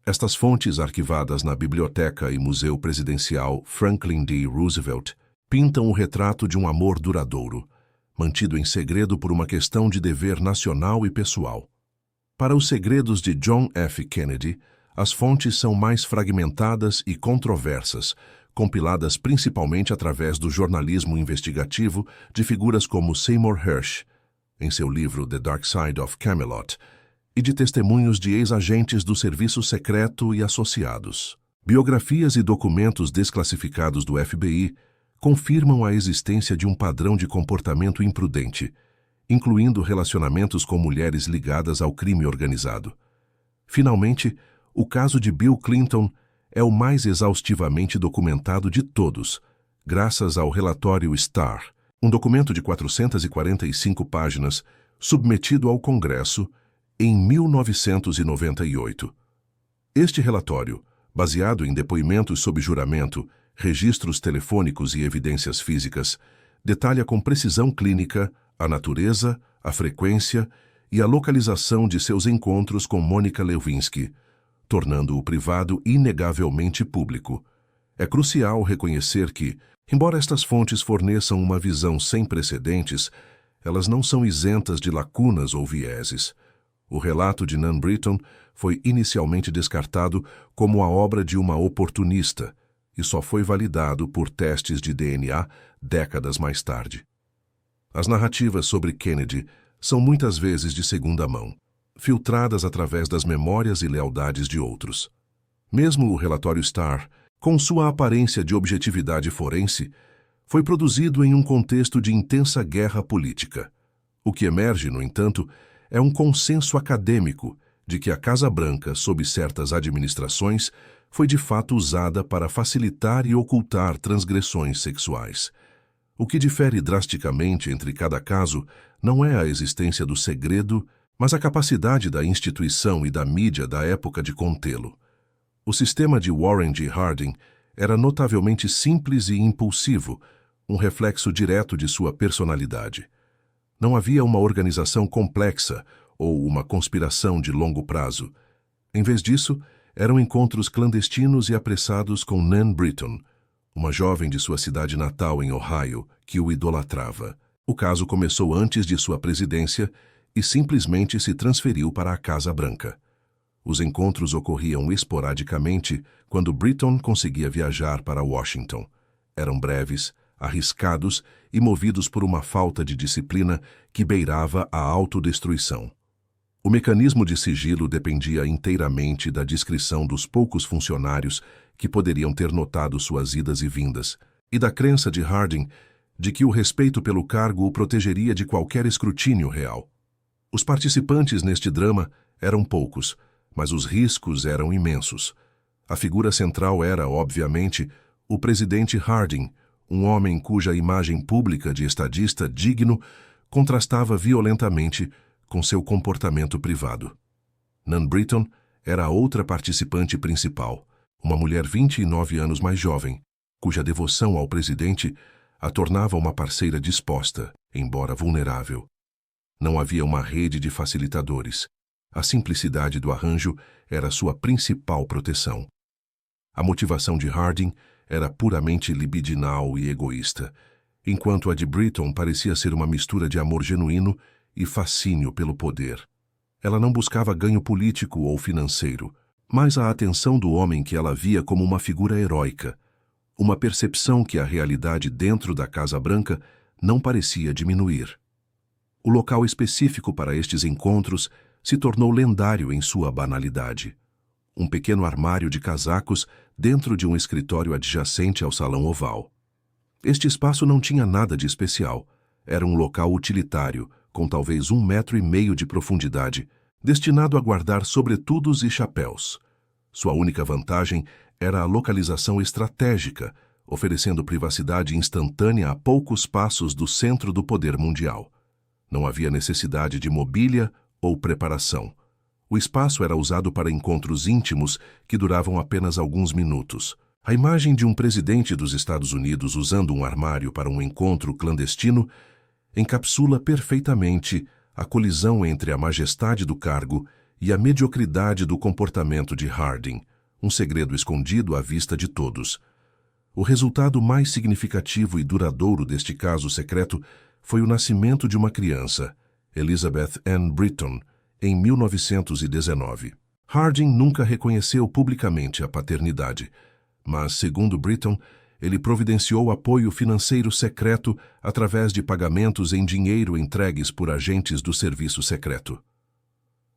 [SPEAKER 1] Estas fontes, arquivadas na Biblioteca e Museu Presidencial Franklin D. Roosevelt, pintam o retrato de um amor duradouro, mantido em segredo por uma questão de dever nacional e pessoal. Para os segredos de John F. Kennedy, as fontes são mais fragmentadas e controversas, compiladas principalmente através do jornalismo investigativo de figuras como Seymour Hersh, em seu livro The Dark Side of Camelot, e de testemunhos de ex-agentes do Serviço Secreto e associados. Biografias e documentos desclassificados do FBI confirmam a existência de um padrão de comportamento imprudente, incluindo relacionamentos com mulheres ligadas ao crime organizado. Finalmente, o caso de Bill Clinton é o mais exaustivamente documentado de todos, graças ao relatório Starr, um documento de 445 páginas submetido ao Congresso em 1998. Este relatório, baseado em depoimentos sob juramento, registros telefônicos e evidências físicas, detalha com precisão clínica a natureza, a frequência e a localização de seus encontros com Monica Lewinsky, tornando o privado inegavelmente público. É crucial reconhecer que, embora estas fontes forneçam uma visão sem precedentes, elas não são isentas de lacunas ou vieses. O relato de Nan Britton foi inicialmente descartado como a obra de uma oportunista e só foi validado por testes de DNA décadas mais tarde. As narrativas sobre Kennedy são muitas vezes de segunda mão, filtradas através das memórias e lealdades de outros. Mesmo o relatório Starr, com sua aparência de objetividade forense, foi produzido em um contexto de intensa guerra política. O que emerge, no entanto, é um consenso acadêmico de que a Casa Branca, sob certas administrações, foi de fato usada para facilitar e ocultar transgressões sexuais. O que difere drasticamente entre cada caso não é a existência do segredo, mas a capacidade da instituição e da mídia da época de contê-lo. O sistema de Warren G. Harding era notavelmente simples e impulsivo, um reflexo direto de sua personalidade. Não havia uma organização complexa ou uma conspiração de longo prazo. Em vez disso, eram encontros clandestinos e apressados com Nan Britton, uma jovem de sua cidade natal em Ohio, que o idolatrava. O caso começou antes de sua presidência e simplesmente se transferiu para a Casa Branca. Os encontros ocorriam esporadicamente quando Britton conseguia viajar para Washington. Eram breves, arriscados e movidos por uma falta de disciplina que beirava a autodestruição. O mecanismo de sigilo dependia inteiramente da discrição dos poucos funcionários que poderiam ter notado suas idas e vindas, e da crença de Harding de que o respeito pelo cargo o protegeria de qualquer escrutínio real. Os participantes neste drama eram poucos, mas os riscos eram imensos. A figura central era, obviamente, o presidente Harding, um homem cuja imagem pública de estadista digno contrastava violentamente com seu comportamento privado. Nan Britton era a outra participante principal, uma mulher 29 anos mais jovem, cuja devoção ao presidente a tornava uma parceira disposta, embora vulnerável. Não havia uma rede de facilitadores. A simplicidade do arranjo era sua principal proteção. A motivação de Harding era puramente libidinal e egoísta, enquanto a de Britton parecia ser uma mistura de amor genuíno e fascínio pelo poder. Ela não buscava ganho político ou financeiro, mas a atenção do homem que ela via como uma figura heróica, uma percepção que a realidade dentro da Casa Branca não parecia diminuir. O local específico para estes encontros se tornou lendário em sua banalidade. Um pequeno armário de casacos dentro de um escritório adjacente ao Salão Oval. Este espaço não tinha nada de especial. Era um local utilitário, com talvez 1,5 metros de profundidade, destinado a guardar sobretudos e chapéus. Sua única vantagem era a localização estratégica, oferecendo privacidade instantânea a poucos passos do centro do poder mundial. Não havia necessidade de mobília ou preparação. O espaço era usado para encontros íntimos que duravam apenas alguns minutos. A imagem de um presidente dos Estados Unidos usando um armário para um encontro clandestino encapsula perfeitamente a colisão entre a majestade do cargo e a mediocridade do comportamento de Harding, um segredo escondido à vista de todos. O resultado mais significativo e duradouro deste caso secreto foi o nascimento de uma criança, Elizabeth Ann Britton, em 1919. Harding nunca reconheceu publicamente a paternidade, mas, segundo Britton, ele providenciou apoio financeiro secreto através de pagamentos em dinheiro entregues por agentes do serviço secreto.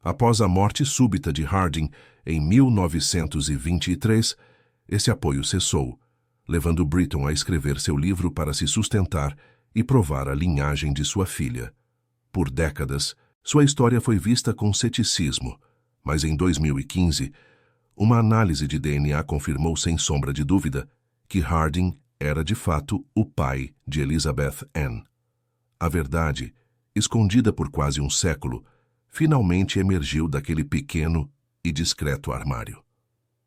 [SPEAKER 1] Após a morte súbita de Harding, em 1923, esse apoio cessou, levando Britton a escrever seu livro para se sustentar e provar a linhagem de sua filha. Por décadas, sua história foi vista com ceticismo, mas em 2015, uma análise de DNA confirmou sem sombra de dúvida que Harding era de fato o pai de Elizabeth Ann. A verdade, escondida por quase um século, finalmente emergiu daquele pequeno e discreto armário.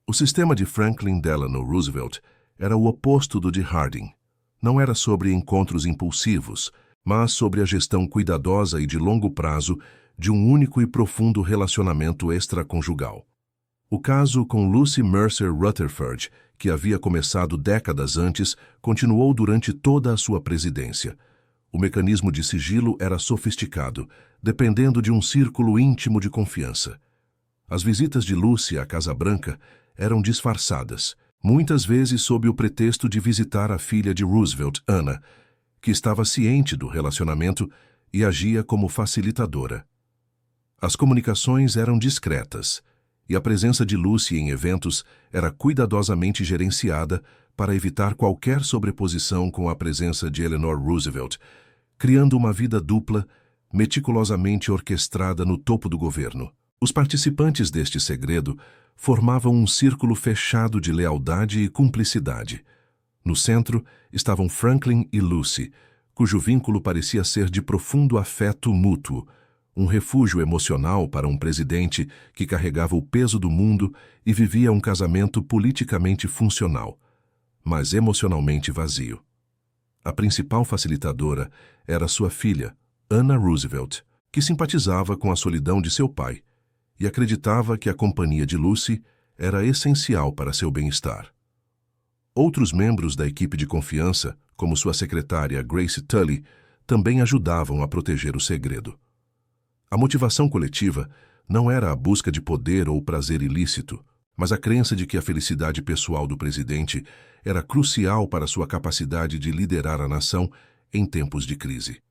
[SPEAKER 1] O sistema de Franklin Delano Roosevelt era o oposto do de Harding. Não era sobre encontros impulsivos, mas sobre a gestão cuidadosa e de longo prazo de um único e profundo relacionamento extraconjugal. O caso com Lucy Mercer Rutherford, que havia começado décadas antes, continuou durante toda a sua presidência. O mecanismo de sigilo era sofisticado, dependendo de um círculo íntimo de confiança. As visitas de Lucy à Casa Branca eram disfarçadas, muitas vezes sob o pretexto de visitar a filha de Roosevelt, Anna, que estava ciente do relacionamento e agia como facilitadora. As comunicações eram discretas, e a presença de Lucy em eventos era cuidadosamente gerenciada para evitar qualquer sobreposição com a presença de Eleanor Roosevelt, criando uma vida dupla, meticulosamente orquestrada no topo do governo. Os participantes deste segredo formavam um círculo fechado de lealdade e cumplicidade. No centro estavam Franklin e Lucy, cujo vínculo parecia ser de profundo afeto mútuo, um refúgio emocional para um presidente que carregava o peso do mundo e vivia um casamento politicamente funcional, mas emocionalmente vazio. A principal facilitadora era sua filha, Anna Roosevelt, que simpatizava com a solidão de seu pai e acreditava que a companhia de Lucy era essencial para seu bem-estar. Outros membros da equipe de confiança, como sua secretária Grace Tully, também ajudavam a proteger o segredo. A motivação coletiva não era a busca de poder ou prazer ilícito, mas a crença de que a felicidade pessoal do presidente era crucial para sua capacidade de liderar a nação em tempos de crise.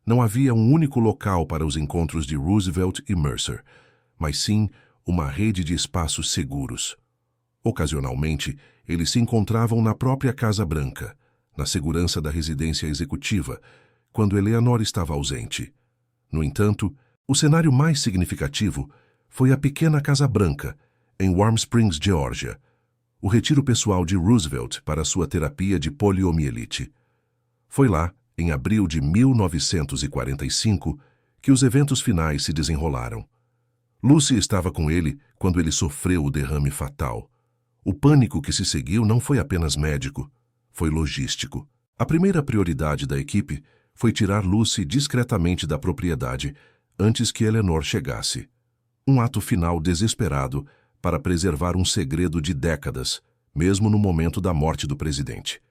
[SPEAKER 1] Não havia um único local para os encontros de Roosevelt e Mercer, mas sim uma rede de espaços seguros. Ocasionalmente, eles se encontravam na própria Casa Branca, na segurança da residência executiva, quando Eleanor estava ausente. No entanto, o cenário mais significativo foi a pequena Casa Branca, em Warm Springs, Geórgia, o retiro pessoal de Roosevelt para sua terapia de poliomielite. Foi lá, em abril de 1945, que os eventos finais se desenrolaram. Lucy estava com ele quando ele sofreu o derrame fatal. O pânico que se seguiu não foi apenas médico, foi logístico. A primeira prioridade da equipe foi tirar Lucy discretamente da propriedade antes que Eleanor chegasse. Um ato final desesperado para preservar um segredo de décadas, mesmo no momento da morte do presidente.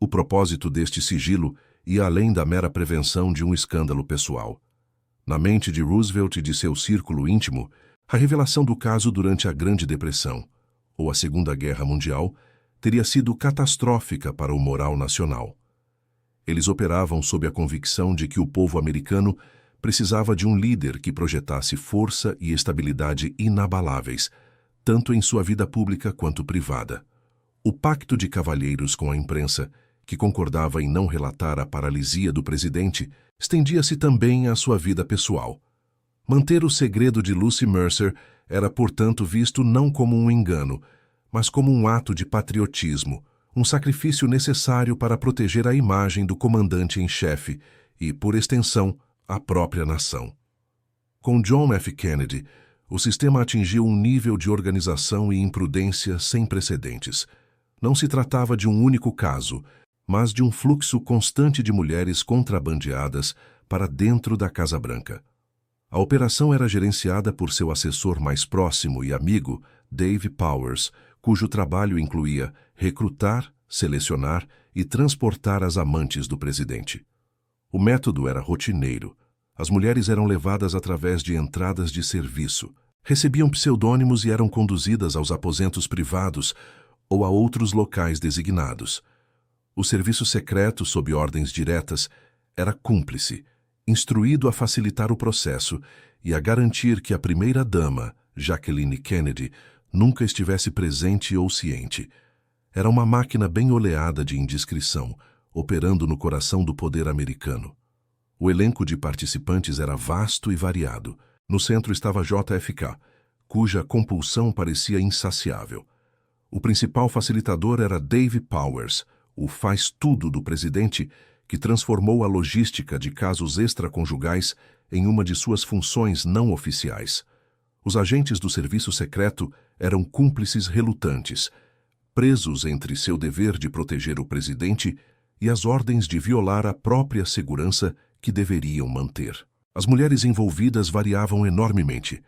[SPEAKER 1] O propósito deste sigilo ia além da mera prevenção de um escândalo pessoal. Na mente de Roosevelt e de seu círculo íntimo, a revelação do caso durante a Grande Depressão, ou a Segunda Guerra Mundial, teria sido catastrófica para o moral nacional. Eles operavam sob a convicção de que o povo americano precisava de um líder que projetasse força e estabilidade inabaláveis, tanto em sua vida pública quanto privada. O pacto de cavalheiros com a imprensa, que concordava em não relatar a paralisia do presidente, estendia-se também à sua vida pessoal. Manter o segredo de Lucy Mercer era, portanto, visto não como um engano, mas como um ato de patriotismo, um sacrifício necessário para proteger a imagem do comandante em chefe e, por extensão, a própria nação. Com John F. Kennedy, o sistema atingiu um nível de organização e imprudência sem precedentes. Não se tratava de um único caso, mas de um fluxo constante de mulheres contrabandeadas para dentro da Casa Branca. A operação era gerenciada por seu assessor mais próximo e amigo, Dave Powers, cujo trabalho incluía recrutar, selecionar e transportar as amantes do presidente. O método era rotineiro. As mulheres eram levadas através de entradas de serviço, recebiam pseudônimos e eram conduzidas aos aposentos privados ou a outros locais designados. O serviço secreto, sob ordens diretas, era cúmplice, instruído a facilitar o processo e a garantir que a primeira-dama, Jacqueline Kennedy, nunca estivesse presente ou ciente. Era uma máquina bem oleada de indiscrição, operando no coração do poder americano. O elenco de participantes era vasto e variado. No centro estava JFK, cuja compulsão parecia insaciável. O principal facilitador era Dave Powers, o faz-tudo do presidente, que transformou a logística de casos extraconjugais em uma de suas funções não oficiais. Os agentes do serviço secreto eram cúmplices relutantes, presos entre seu dever de proteger o presidente e as ordens de violar a própria segurança que deveriam manter. As mulheres envolvidas variavam enormemente,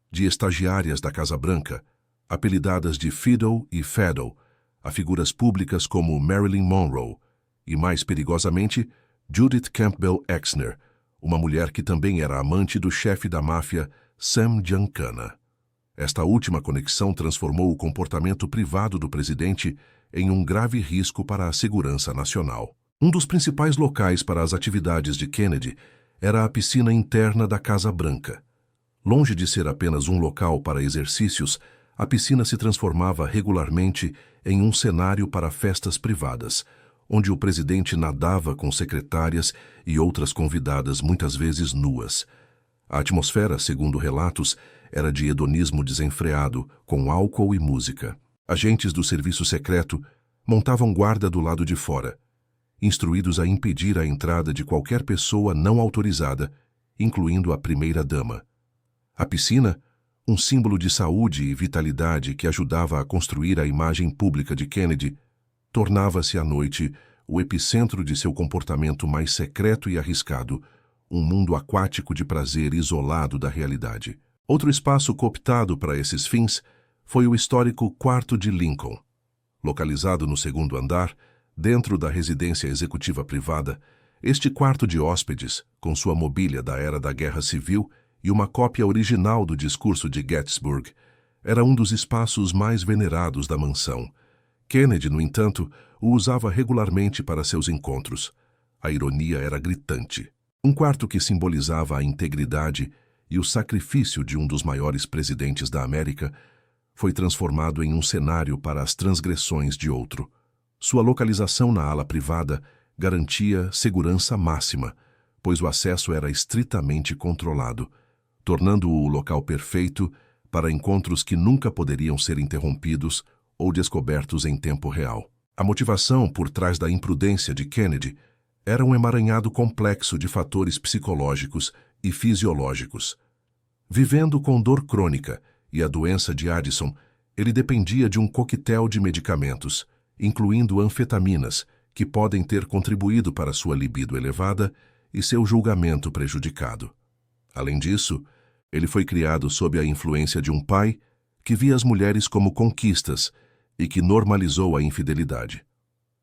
[SPEAKER 1] de estagiárias da Casa Branca, apelidadas de Fiddle e Faddle, a figuras públicas como Marilyn Monroe, e mais perigosamente, Judith Campbell Exner, uma mulher que também era amante do chefe da máfia, Sam Giancana. Esta última conexão transformou o comportamento privado do presidente em um grave risco para a segurança nacional. Um dos principais locais para as atividades de Kennedy era a piscina interna da Casa Branca. Longe de ser apenas um local para exercícios, a piscina se transformava regularmente em um cenário para festas privadas, onde o presidente nadava com secretárias e outras convidadas muitas vezes nuas. A atmosfera, segundo relatos, era de hedonismo desenfreado, com álcool e música. Agentes do serviço secreto montavam guarda do lado de fora, instruídos a impedir a entrada de qualquer pessoa não autorizada, incluindo a primeira-dama. A piscina, um símbolo de saúde e vitalidade que ajudava a construir a imagem pública de Kennedy, tornava-se à noite o epicentro de seu comportamento mais secreto e arriscado, um mundo aquático de prazer isolado da realidade. Outro espaço cooptado para esses fins foi o histórico Quarto de Lincoln. Localizado no segundo andar, dentro da residência executiva privada, este quarto de hóspedes, com sua mobília da era da Guerra Civil e uma cópia original do discurso de Gettysburg, era um dos espaços mais venerados da mansão. Kennedy, no entanto, o usava regularmente para seus encontros. A ironia era gritante. Um quarto que simbolizava a integridade e o sacrifício de um dos maiores presidentes da América foi transformado em um cenário para as transgressões de outro. Sua localização na ala privada garantia segurança máxima, pois o acesso era estritamente controlado, tornando-o o local perfeito para encontros que nunca poderiam ser interrompidos ou descobertos em tempo real. A motivação por trás da imprudência de Kennedy era um emaranhado complexo de fatores psicológicos e fisiológicos. Vivendo com dor crônica e a doença de Addison, ele dependia de um coquetel de medicamentos, incluindo anfetaminas, que podem ter contribuído para sua libido elevada e seu julgamento prejudicado. Além disso, ele foi criado sob a influência de um pai que via as mulheres como conquistas e que normalizou a infidelidade.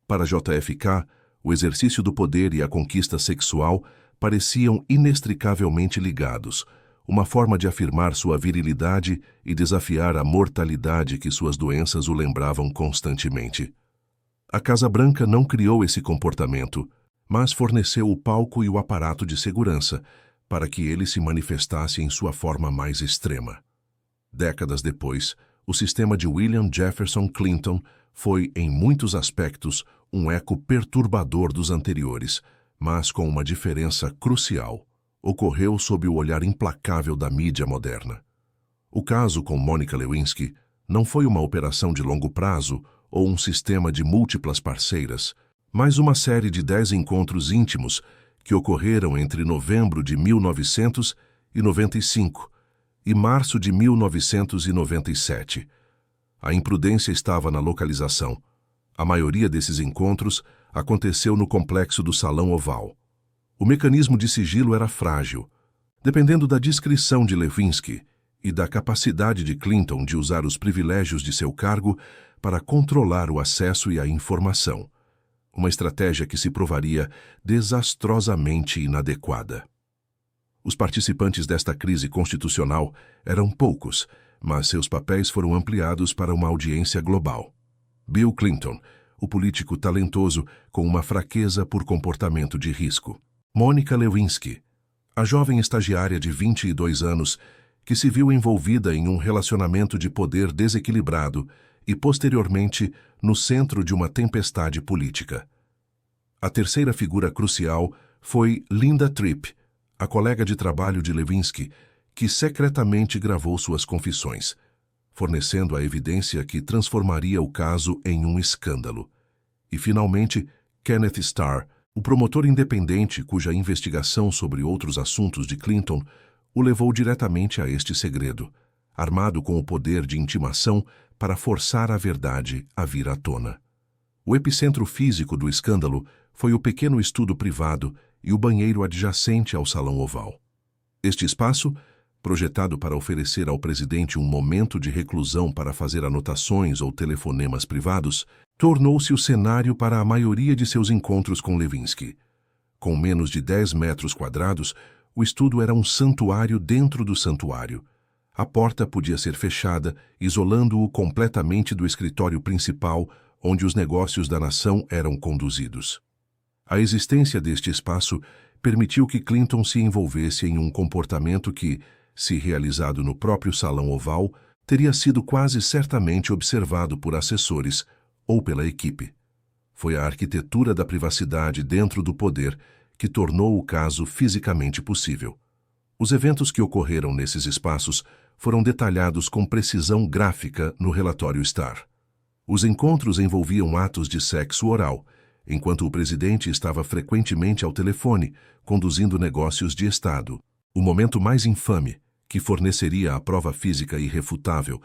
[SPEAKER 1] Para JFK, o exercício do poder e a conquista sexual pareciam inextricavelmente ligados, uma forma de afirmar sua virilidade e desafiar a mortalidade que suas doenças o lembravam constantemente. A Casa Branca não criou esse comportamento, mas forneceu o palco e o aparato de segurança para que ele se manifestasse em sua forma mais extrema. Décadas depois, o sistema de William Jefferson Clinton foi, em muitos aspectos, um eco perturbador dos anteriores, mas com uma diferença crucial. Ocorreu sob o olhar implacável da mídia moderna. O caso com Monica Lewinsky não foi uma operação de longo prazo ou um sistema de múltiplas parceiras, mas uma série de 10 encontros íntimos que ocorreram entre novembro de 1995 e março de 1997. A imprudência estava na localização. A maioria desses encontros aconteceu no complexo do Salão Oval. O mecanismo de sigilo era frágil. Dependendo da discrição de Lewinsky e da capacidade de Clinton de usar os privilégios de seu cargo para controlar o acesso e a informação. Uma estratégia que se provaria desastrosamente inadequada. Os participantes desta crise constitucional eram poucos, mas seus papéis foram ampliados para uma audiência global. Bill Clinton, o político talentoso com uma fraqueza por comportamento de risco. Monica Lewinsky, a jovem estagiária de 22 anos que se viu envolvida em um relacionamento de poder desequilibrado e, posteriormente, no centro de uma tempestade política. A terceira figura crucial foi Linda Tripp, a colega de trabalho de Lewinsky, que secretamente gravou suas confissões, fornecendo a evidência que transformaria o caso em um escândalo. E, finalmente, Kenneth Starr, o promotor independente cuja investigação sobre outros assuntos de Clinton o levou diretamente a este segredo, armado com o poder de intimação para forçar a verdade a vir à tona. O epicentro físico do escândalo foi o pequeno estudo privado e o banheiro adjacente ao Salão Oval. Este espaço, projetado para oferecer ao presidente um momento de reclusão para fazer anotações ou telefonemas privados, tornou-se o cenário para a maioria de seus encontros com Lewinsky. Com menos de 10 metros quadrados, o estudo era um santuário dentro do santuário. A porta podia ser fechada, isolando-o completamente do escritório principal, onde os negócios da nação eram conduzidos. A existência deste espaço permitiu que Clinton se envolvesse em um comportamento que, se realizado no próprio Salão Oval, teria sido quase certamente observado por assessores ou pela equipe. Foi a arquitetura da privacidade dentro do poder que tornou o caso fisicamente possível. Os eventos que ocorreram nesses espaços foram detalhados com precisão gráfica no relatório Starr. Os encontros envolviam atos de sexo oral, enquanto o presidente estava frequentemente ao telefone, conduzindo negócios de Estado. O momento mais infame, que forneceria a prova física irrefutável,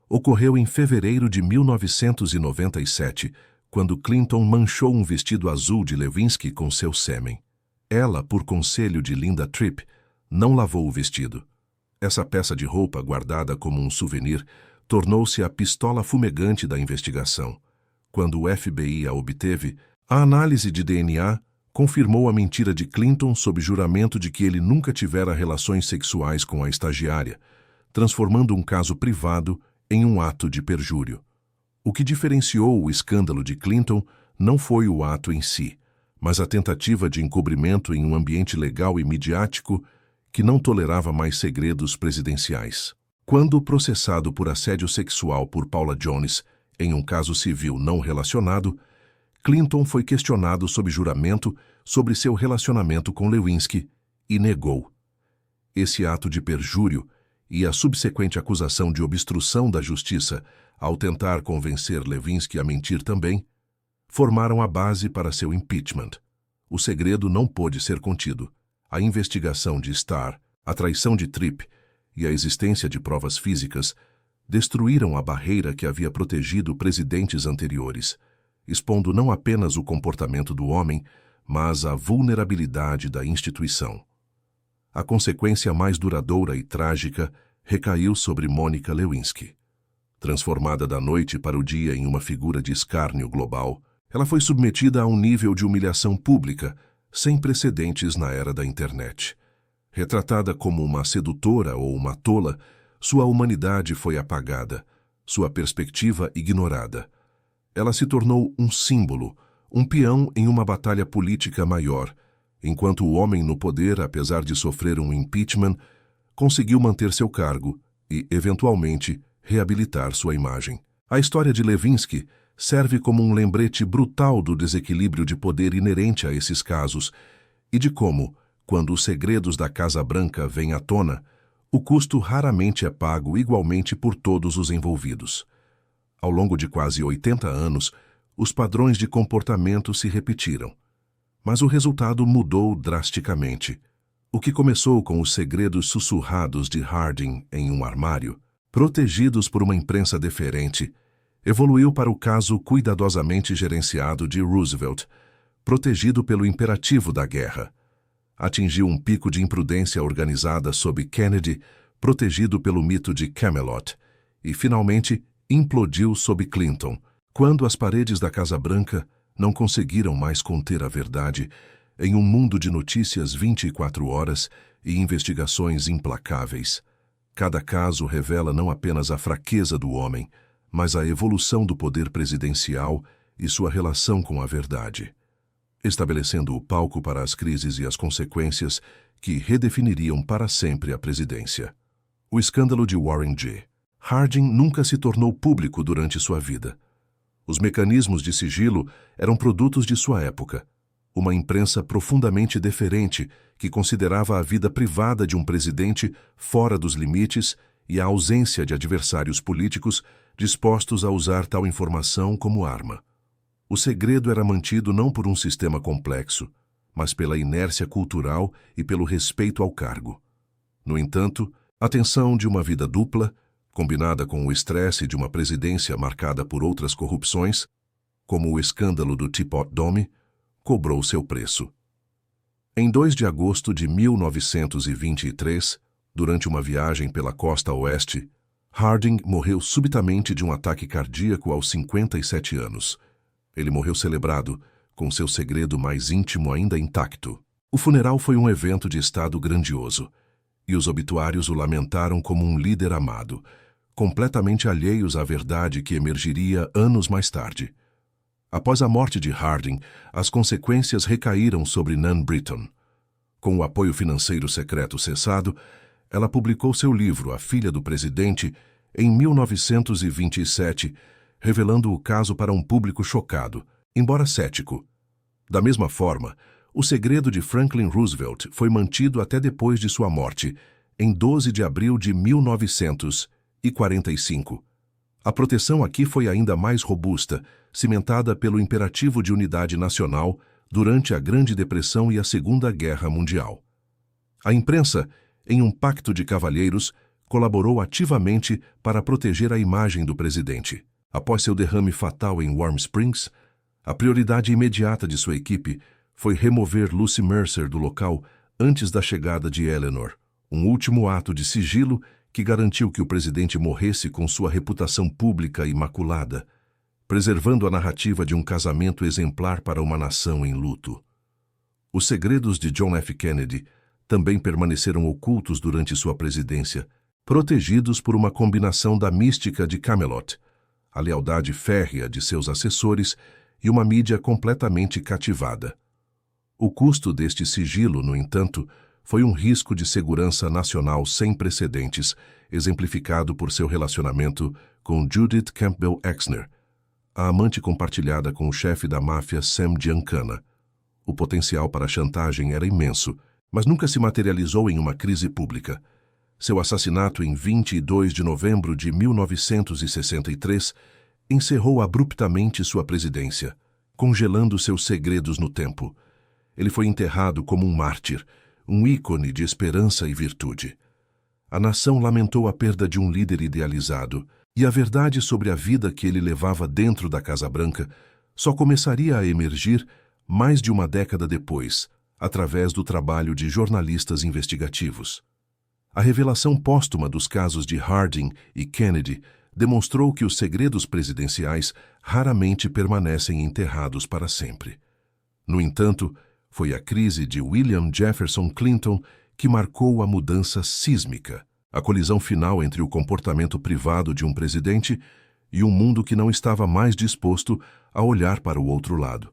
[SPEAKER 1] ocorreu em fevereiro de 1997, quando Clinton manchou um vestido azul de Lewinsky com seu sêmen. Ela, por conselho de Linda Tripp, não lavou o vestido. Essa peça de roupa, guardada como um souvenir, tornou-se a pistola fumegante da investigação. Quando o FBI a obteve, a análise de DNA confirmou a mentira de Clinton sob juramento de que ele nunca tivera relações sexuais com a estagiária, transformando um caso privado em um ato de perjúrio. O que diferenciou o escândalo de Clinton não foi o ato em si, mas a tentativa de encobrimento em um ambiente legal e midiático que não tolerava mais segredos presidenciais. Quando processado por assédio sexual por Paula Jones em um caso civil não relacionado, Clinton foi questionado sob juramento sobre seu relacionamento com Lewinsky e negou. Esse ato de perjúrio e a subsequente acusação de obstrução da justiça ao tentar convencer Lewinsky a mentir também, formaram a base para seu impeachment. O segredo não pôde ser contido. A investigação de Starr, a traição de Tripp e a existência de provas físicas destruíram a barreira que havia protegido presidentes anteriores, expondo não apenas o comportamento do homem, mas a vulnerabilidade da instituição. A consequência mais duradoura e trágica recaiu sobre Monica Lewinsky. Transformada da noite para o dia em uma figura de escárnio global, ela foi submetida a um nível de humilhação pública sem precedentes na era da internet. Retratada como uma sedutora ou uma tola, sua humanidade foi apagada, sua perspectiva ignorada. Ela se tornou um símbolo, um peão em uma batalha política maior, enquanto o homem no poder, apesar de sofrer um impeachment, conseguiu manter seu cargo e, eventualmente, reabilitar sua imagem. A história de Lewinsky serve como um lembrete brutal do desequilíbrio de poder inerente a esses casos e de como, quando os segredos da Casa Branca vêm à tona, o custo raramente é pago igualmente por todos os envolvidos. Ao longo de quase 80 anos, os padrões de comportamento se repetiram. Mas o resultado mudou drasticamente. O que começou com os segredos sussurrados de Harding em um armário, protegidos por uma imprensa deferente, evoluiu para o caso cuidadosamente gerenciado de Roosevelt, protegido pelo imperativo da guerra. Atingiu um pico de imprudência organizada sob Kennedy, protegido pelo mito de Camelot, e, finalmente, implodiu sob Clinton, quando as paredes da Casa Branca não conseguiram mais conter a verdade em um mundo de notícias 24 horas e investigações implacáveis. Cada caso revela não apenas a fraqueza do homem, mas a evolução do poder presidencial e sua relação com a verdade, estabelecendo o palco para as crises e as consequências que redefiniriam para sempre a presidência. O escândalo de Warren G. Harding nunca se tornou público durante sua vida. Os mecanismos de sigilo eram produtos de sua época. Uma imprensa profundamente deferente que considerava a vida privada de um presidente fora dos limites e a ausência de adversários políticos dispostos a usar tal informação como arma. O segredo era mantido não por um sistema complexo, mas pela inércia cultural e pelo respeito ao cargo. No entanto, a tensão de uma vida dupla, combinada com o estresse de uma presidência marcada por outras corrupções, como o escândalo do Teapot Dome, cobrou seu preço. Em 2 de agosto de 1923, durante uma viagem pela costa oeste, Harding morreu subitamente de um ataque cardíaco aos 57 anos. Ele morreu celebrado, com seu segredo mais íntimo ainda intacto. O funeral foi um evento de estado grandioso, e os obituários o lamentaram como um líder amado, completamente alheios à verdade que emergiria anos mais tarde. Após a morte de Harding, as consequências recaíram sobre Nan Britton. Com o apoio financeiro secreto cessado, ela publicou seu livro A Filha do Presidente em 1927, revelando o caso para um público chocado, embora cético. Da mesma forma, o segredo de Franklin Roosevelt foi mantido até depois de sua morte, em 12 de abril de 1945. A proteção aqui foi ainda mais robusta, cimentada pelo imperativo de unidade nacional durante a Grande Depressão e a Segunda Guerra Mundial. A imprensa, em um pacto de cavalheiros, colaborou ativamente para proteger a imagem do presidente. Após seu derrame fatal em Warm Springs, A prioridade imediata de sua equipe foi remover Lucy Mercer do local antes da chegada de Eleanor, um último ato de sigilo que garantiu que o presidente morresse com sua reputação pública imaculada, preservando a narrativa de um casamento exemplar para uma nação em luto. Os segredos de John F. Kennedy também permaneceram ocultos durante sua presidência, protegidos por uma combinação da mística de Camelot, a lealdade férrea de seus assessores e uma mídia completamente cativada. O custo deste sigilo, no entanto, foi um risco de segurança nacional sem precedentes, exemplificado por seu relacionamento com Judith Campbell Exner, a amante compartilhada com o chefe da máfia Sam Giancana. O potencial para a chantagem era imenso, mas nunca se materializou em uma crise pública. Seu assassinato em 22 de novembro de 1963 encerrou abruptamente sua presidência, congelando seus segredos no tempo. Ele foi enterrado como um mártir, um ícone de esperança e virtude. A nação lamentou a perda de um líder idealizado, e a verdade sobre a vida que ele levava dentro da Casa Branca só começaria a emergir mais de uma década depois, através do trabalho de jornalistas investigativos. A revelação póstuma dos casos de Harding e Kennedy demonstrou que os segredos presidenciais raramente permanecem enterrados para sempre. No entanto, foi a crise de William Jefferson Clinton que marcou a mudança sísmica, a colisão final entre o comportamento privado de um presidente e um mundo que não estava mais disposto a olhar para o outro lado.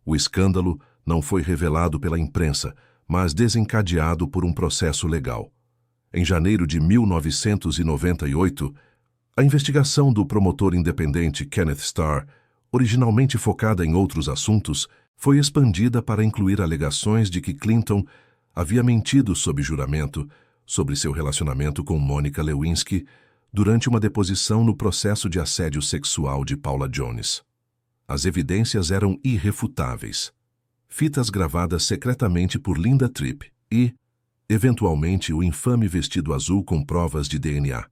[SPEAKER 1] O escândalo não foi revelado pela imprensa, mas desencadeado por um processo legal. Em janeiro de 1998, a investigação do promotor independente Kenneth Starr, originalmente focada em outros assuntos, foi expandida para incluir alegações de que Clinton havia mentido sob juramento sobre seu relacionamento com Monica Lewinsky durante uma deposição no processo de assédio sexual de Paula Jones. As evidências eram irrefutáveis. Fitas gravadas secretamente por Linda Tripp e, eventualmente, o infame vestido azul com provas de DNA.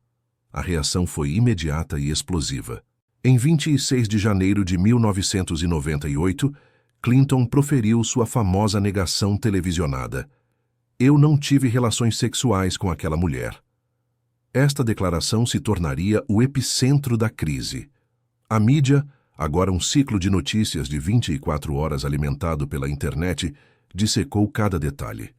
[SPEAKER 1] A reação foi imediata e explosiva. Em 26 de janeiro de 1998, Clinton proferiu sua famosa negação televisionada: "Eu não tive relações sexuais com aquela mulher." Esta declaração se tornaria o epicentro da crise. A mídia, agora um ciclo de notícias de 24 horas alimentado pela internet, dissecou cada detalhe.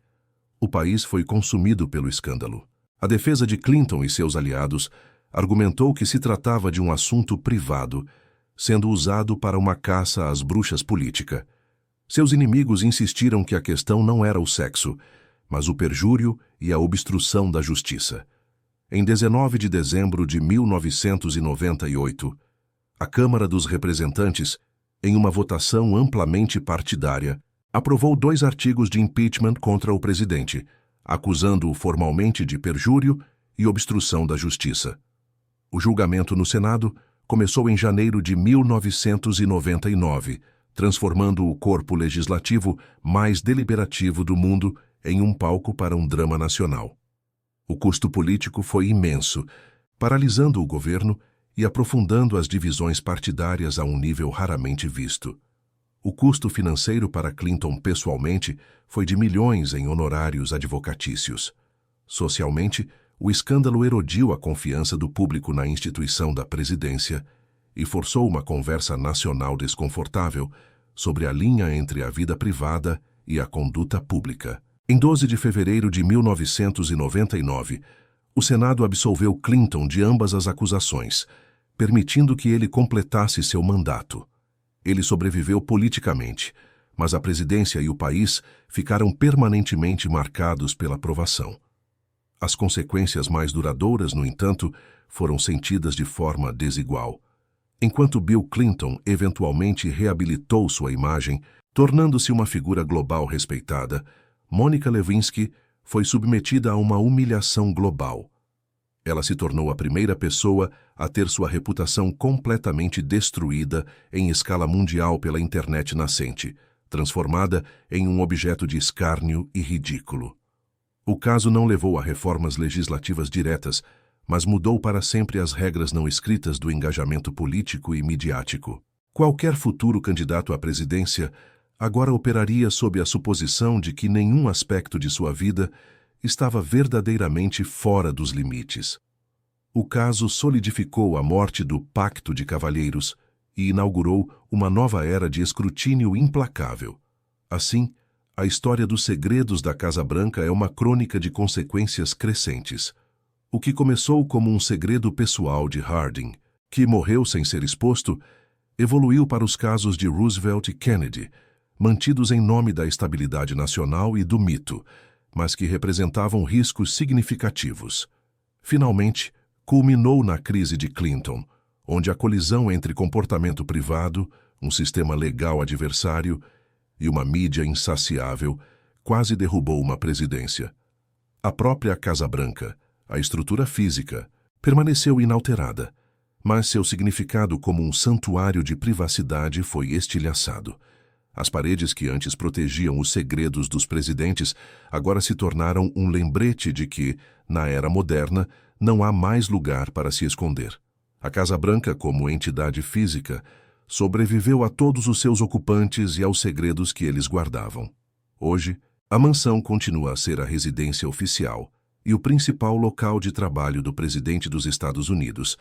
[SPEAKER 1] O país foi consumido pelo escândalo. A defesa de Clinton e seus aliados argumentou que se tratava de um assunto privado, sendo usado para uma caça às bruxas política. Seus inimigos insistiram que a questão não era o sexo, mas o perjúrio e a obstrução da justiça. Em 19 de dezembro de 1998, a Câmara dos Representantes, em uma votação amplamente partidária, aprovou 2 artigos de impeachment contra o presidente, acusando-o formalmente de perjúrio e obstrução da justiça. O julgamento no Senado começou em janeiro de 1999, transformando o corpo legislativo mais deliberativo do mundo em um palco para um drama nacional. O custo político foi imenso, paralisando o governo e aprofundando as divisões partidárias a um nível raramente visto. O custo financeiro para Clinton pessoalmente foi de milhões em honorários advocatícios. Socialmente, o escândalo erodiu a confiança do público na instituição da presidência e forçou uma conversa nacional desconfortável sobre a linha entre a vida privada e a conduta pública. Em 12 de fevereiro de 1999, o Senado absolveu Clinton de ambas as acusações, permitindo que ele completasse seu mandato. Ele sobreviveu politicamente, mas a presidência e o país ficaram permanentemente marcados pela provação. As consequências mais duradouras, no entanto, foram sentidas de forma desigual. Enquanto Bill Clinton eventualmente reabilitou sua imagem, tornando-se uma figura global respeitada, Monica Lewinsky foi submetida a uma humilhação global. Ela se tornou a primeira pessoa a ter sua reputação completamente destruída em escala mundial pela internet nascente, transformada em um objeto de escárnio e ridículo. O caso não levou a reformas legislativas diretas, mas mudou para sempre as regras não escritas do engajamento político e midiático. Qualquer futuro candidato à presidência agora operaria sob a suposição de que nenhum aspecto de sua vida estava verdadeiramente fora dos limites. O caso solidificou a morte do Pacto de Cavalheiros e inaugurou uma nova era de escrutínio implacável. Assim, a história dos segredos da Casa Branca é uma crônica de consequências crescentes. O que começou como um segredo pessoal de Harding, que morreu sem ser exposto, evoluiu para os casos de Roosevelt e Kennedy, mantidos em nome da estabilidade nacional e do mito, mas que representavam riscos significativos. Finalmente, culminou na crise de Clinton, onde a colisão entre comportamento privado, um sistema legal adversário e uma mídia insaciável quase derrubou uma presidência. A própria Casa Branca, a estrutura física, permaneceu inalterada, mas seu significado como um santuário de privacidade foi estilhaçado. As paredes que antes protegiam os segredos dos presidentes agora se tornaram um lembrete de que, na era moderna, não há mais lugar para se esconder. A Casa Branca, como entidade física, sobreviveu a todos os seus ocupantes e aos segredos que eles guardavam. Hoje, a mansão continua a ser a residência oficial e o principal local de trabalho do presidente dos Estados Unidos,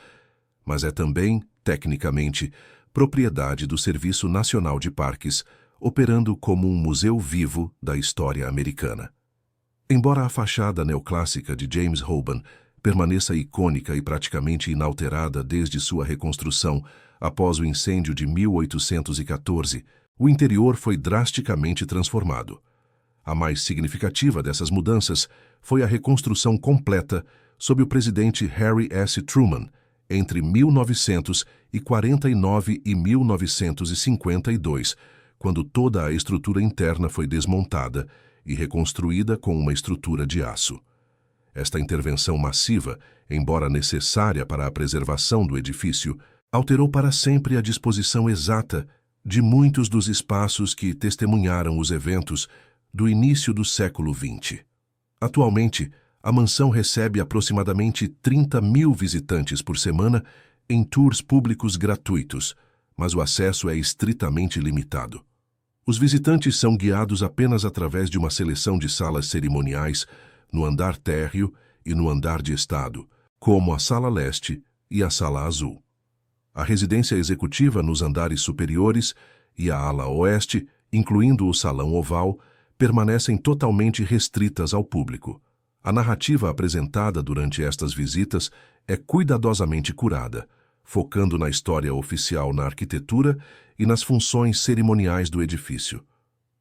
[SPEAKER 1] mas é também, tecnicamente, propriedade do Serviço Nacional de Parques, operando como um museu vivo da história americana. Embora a fachada neoclássica de James Hoban permaneça icônica e praticamente inalterada desde sua reconstrução após o incêndio de 1814, o interior foi drasticamente transformado. A mais significativa dessas mudanças foi a reconstrução completa sob o presidente Harry S. Truman, entre 1949 e 1952, quando toda a estrutura interna foi desmontada e reconstruída com uma estrutura de aço. Esta intervenção massiva, embora necessária para a preservação do edifício, alterou para sempre a disposição exata de muitos dos espaços que testemunharam os eventos do início do século XX. Atualmente, a mansão recebe aproximadamente 30.000 visitantes por semana em tours públicos gratuitos, mas o acesso é estritamente limitado. Os visitantes são guiados apenas através de uma seleção de salas cerimoniais no andar térreo e no andar de estado, como a Sala Leste e a Sala Azul. A residência executiva nos andares superiores e a ala oeste, incluindo o Salão Oval, permanecem totalmente restritas ao público. A narrativa apresentada durante estas visitas é cuidadosamente curada, focando na história oficial na arquitetura e nas funções cerimoniais do edifício.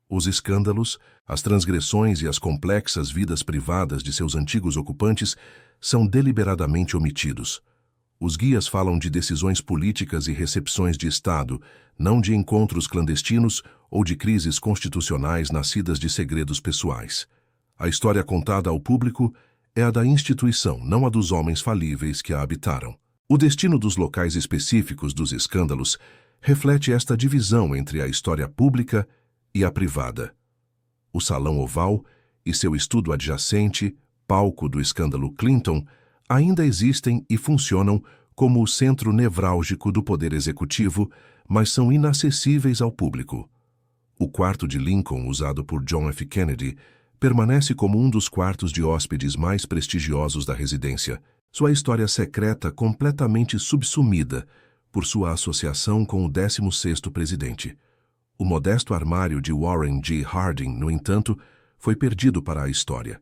[SPEAKER 1] Os escândalos, as transgressões e as complexas vidas privadas de seus antigos ocupantes são deliberadamente omitidos. Os guias falam de decisões políticas e recepções de Estado, não de encontros clandestinos ou de crises constitucionais nascidas de segredos pessoais. A história contada ao público é a da instituição, não a dos homens falíveis que a habitaram. O destino dos locais específicos dos escândalos reflete esta divisão entre a história pública e a privada. O Salão Oval e seu estudo adjacente, palco do escândalo Clinton, ainda existem e funcionam como o centro nevrálgico do poder executivo, mas são inacessíveis ao público. O quarto de Lincoln, usado por John F. Kennedy, permanece como um dos quartos de hóspedes mais prestigiosos da residência, sua história secreta completamente subsumida por sua associação com o 16º presidente. O modesto armário de Warren G. Harding, no entanto, foi perdido para a história.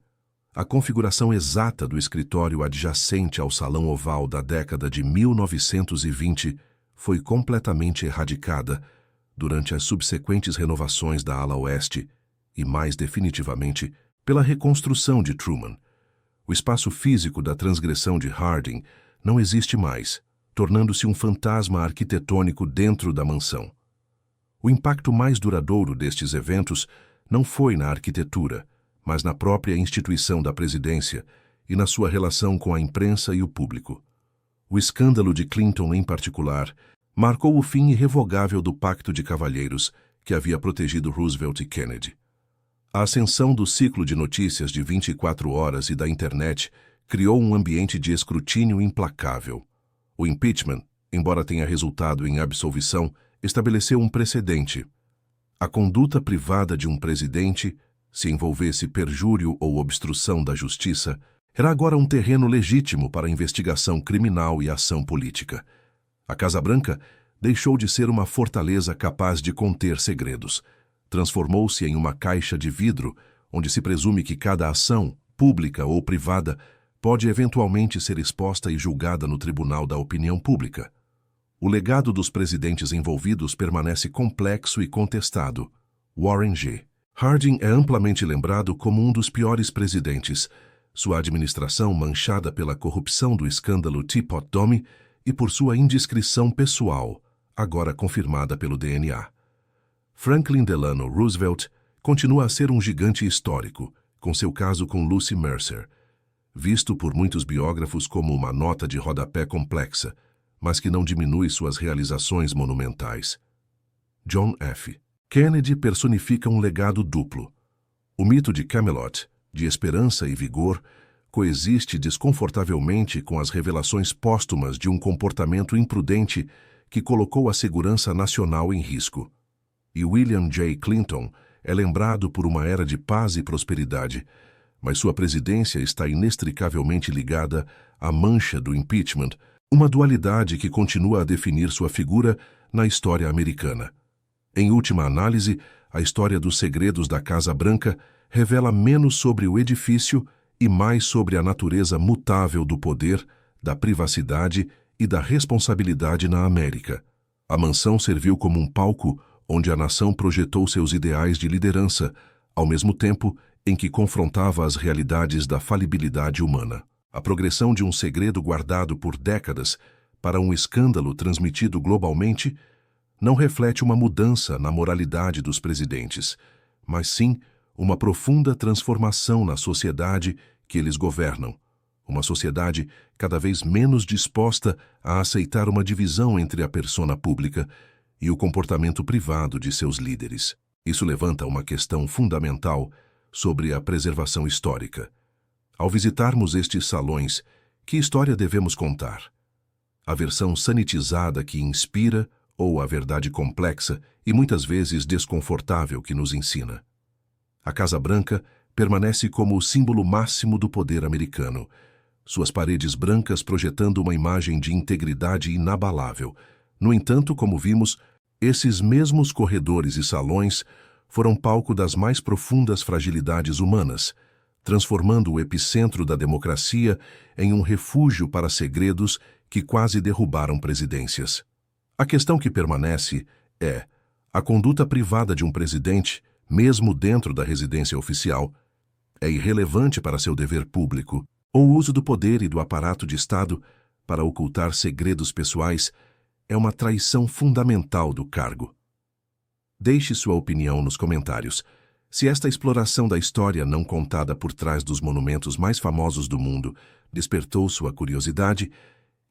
[SPEAKER 1] A configuração exata do escritório adjacente ao Salão Oval da década de 1920 foi completamente erradicada durante as subsequentes renovações da ala oeste e, mais definitivamente, pela reconstrução de Truman. O espaço físico da transgressão de Harding não existe mais, tornando-se um fantasma arquitetônico dentro da mansão. O impacto mais duradouro destes eventos não foi na arquitetura, mas na própria instituição da presidência e na sua relação com a imprensa e o público. O escândalo de Clinton, em particular, marcou o fim irrevogável do Pacto de Cavalheiros que havia protegido Roosevelt e Kennedy. A ascensão do ciclo de notícias de 24 horas e da internet criou um ambiente de escrutínio implacável. O impeachment, embora tenha resultado em absolvição, estabeleceu um precedente. A conduta privada de um presidente, se envolvesse perjúrio ou obstrução da justiça, era agora um terreno legítimo para investigação criminal e ação política. A Casa Branca deixou de ser uma fortaleza capaz de conter segredos. Transformou-se em uma caixa de vidro, onde se presume que cada ação, pública ou privada, pode eventualmente ser exposta e julgada no tribunal da opinião pública. O legado dos presidentes envolvidos permanece complexo e contestado. Warren G. Harding é amplamente lembrado como um dos piores presidentes, sua administração manchada pela corrupção do escândalo Teapot Dome e por sua indiscrição pessoal, agora confirmada pelo DNA. Franklin Delano Roosevelt continua a ser um gigante histórico, com seu caso com Lucy Mercer, visto por muitos biógrafos como uma nota de rodapé complexa, mas que não diminui suas realizações monumentais. John F. Kennedy personifica um legado duplo. O mito de Camelot, de esperança e vigor, coexiste desconfortavelmente com as revelações póstumas de um comportamento imprudente que colocou a segurança nacional em risco. E William J. Clinton é lembrado por uma era de paz e prosperidade, mas sua presidência está inextricavelmente ligada à mancha do impeachment, uma dualidade que continua a definir sua figura na história americana. Em última análise, a história dos segredos da Casa Branca revela menos sobre o edifício e mais sobre a natureza mutável do poder, da privacidade e da responsabilidade na América. A mansão serviu como um palco onde a nação projetou seus ideais de liderança, ao mesmo tempo em que confrontava as realidades da falibilidade humana. A progressão de um segredo guardado por décadas para um escândalo transmitido globalmente não reflete uma mudança na moralidade dos presidentes, mas sim uma profunda transformação na sociedade que eles governam. Uma sociedade cada vez menos disposta a aceitar uma divisão entre a persona pública e o comportamento privado de seus líderes. Isso levanta uma questão fundamental sobre a preservação histórica. Ao visitarmos estes salões, que história devemos contar? A versão sanitizada que inspira ou a verdade complexa e muitas vezes desconfortável que nos ensina? A Casa Branca permanece como o símbolo máximo do poder americano, suas paredes brancas projetando uma imagem de integridade inabalável. No entanto, como vimos, esses mesmos corredores e salões foram palco das mais profundas fragilidades humanas, transformando o epicentro da democracia em um refúgio para segredos que quase derrubaram presidências. A questão que permanece é: a conduta privada de um presidente, mesmo dentro da residência oficial, é irrelevante para seu dever público, ou o uso do poder e do aparato de Estado para ocultar segredos pessoais é uma traição fundamental do cargo? Deixe sua opinião nos comentários. Se esta exploração da história não contada por trás dos monumentos mais famosos do mundo despertou sua curiosidade,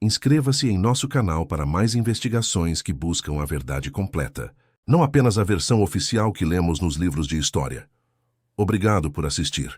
[SPEAKER 1] inscreva-se em nosso canal para mais investigações que buscam a verdade completa, não apenas a versão oficial que lemos nos livros de história. Obrigado por assistir.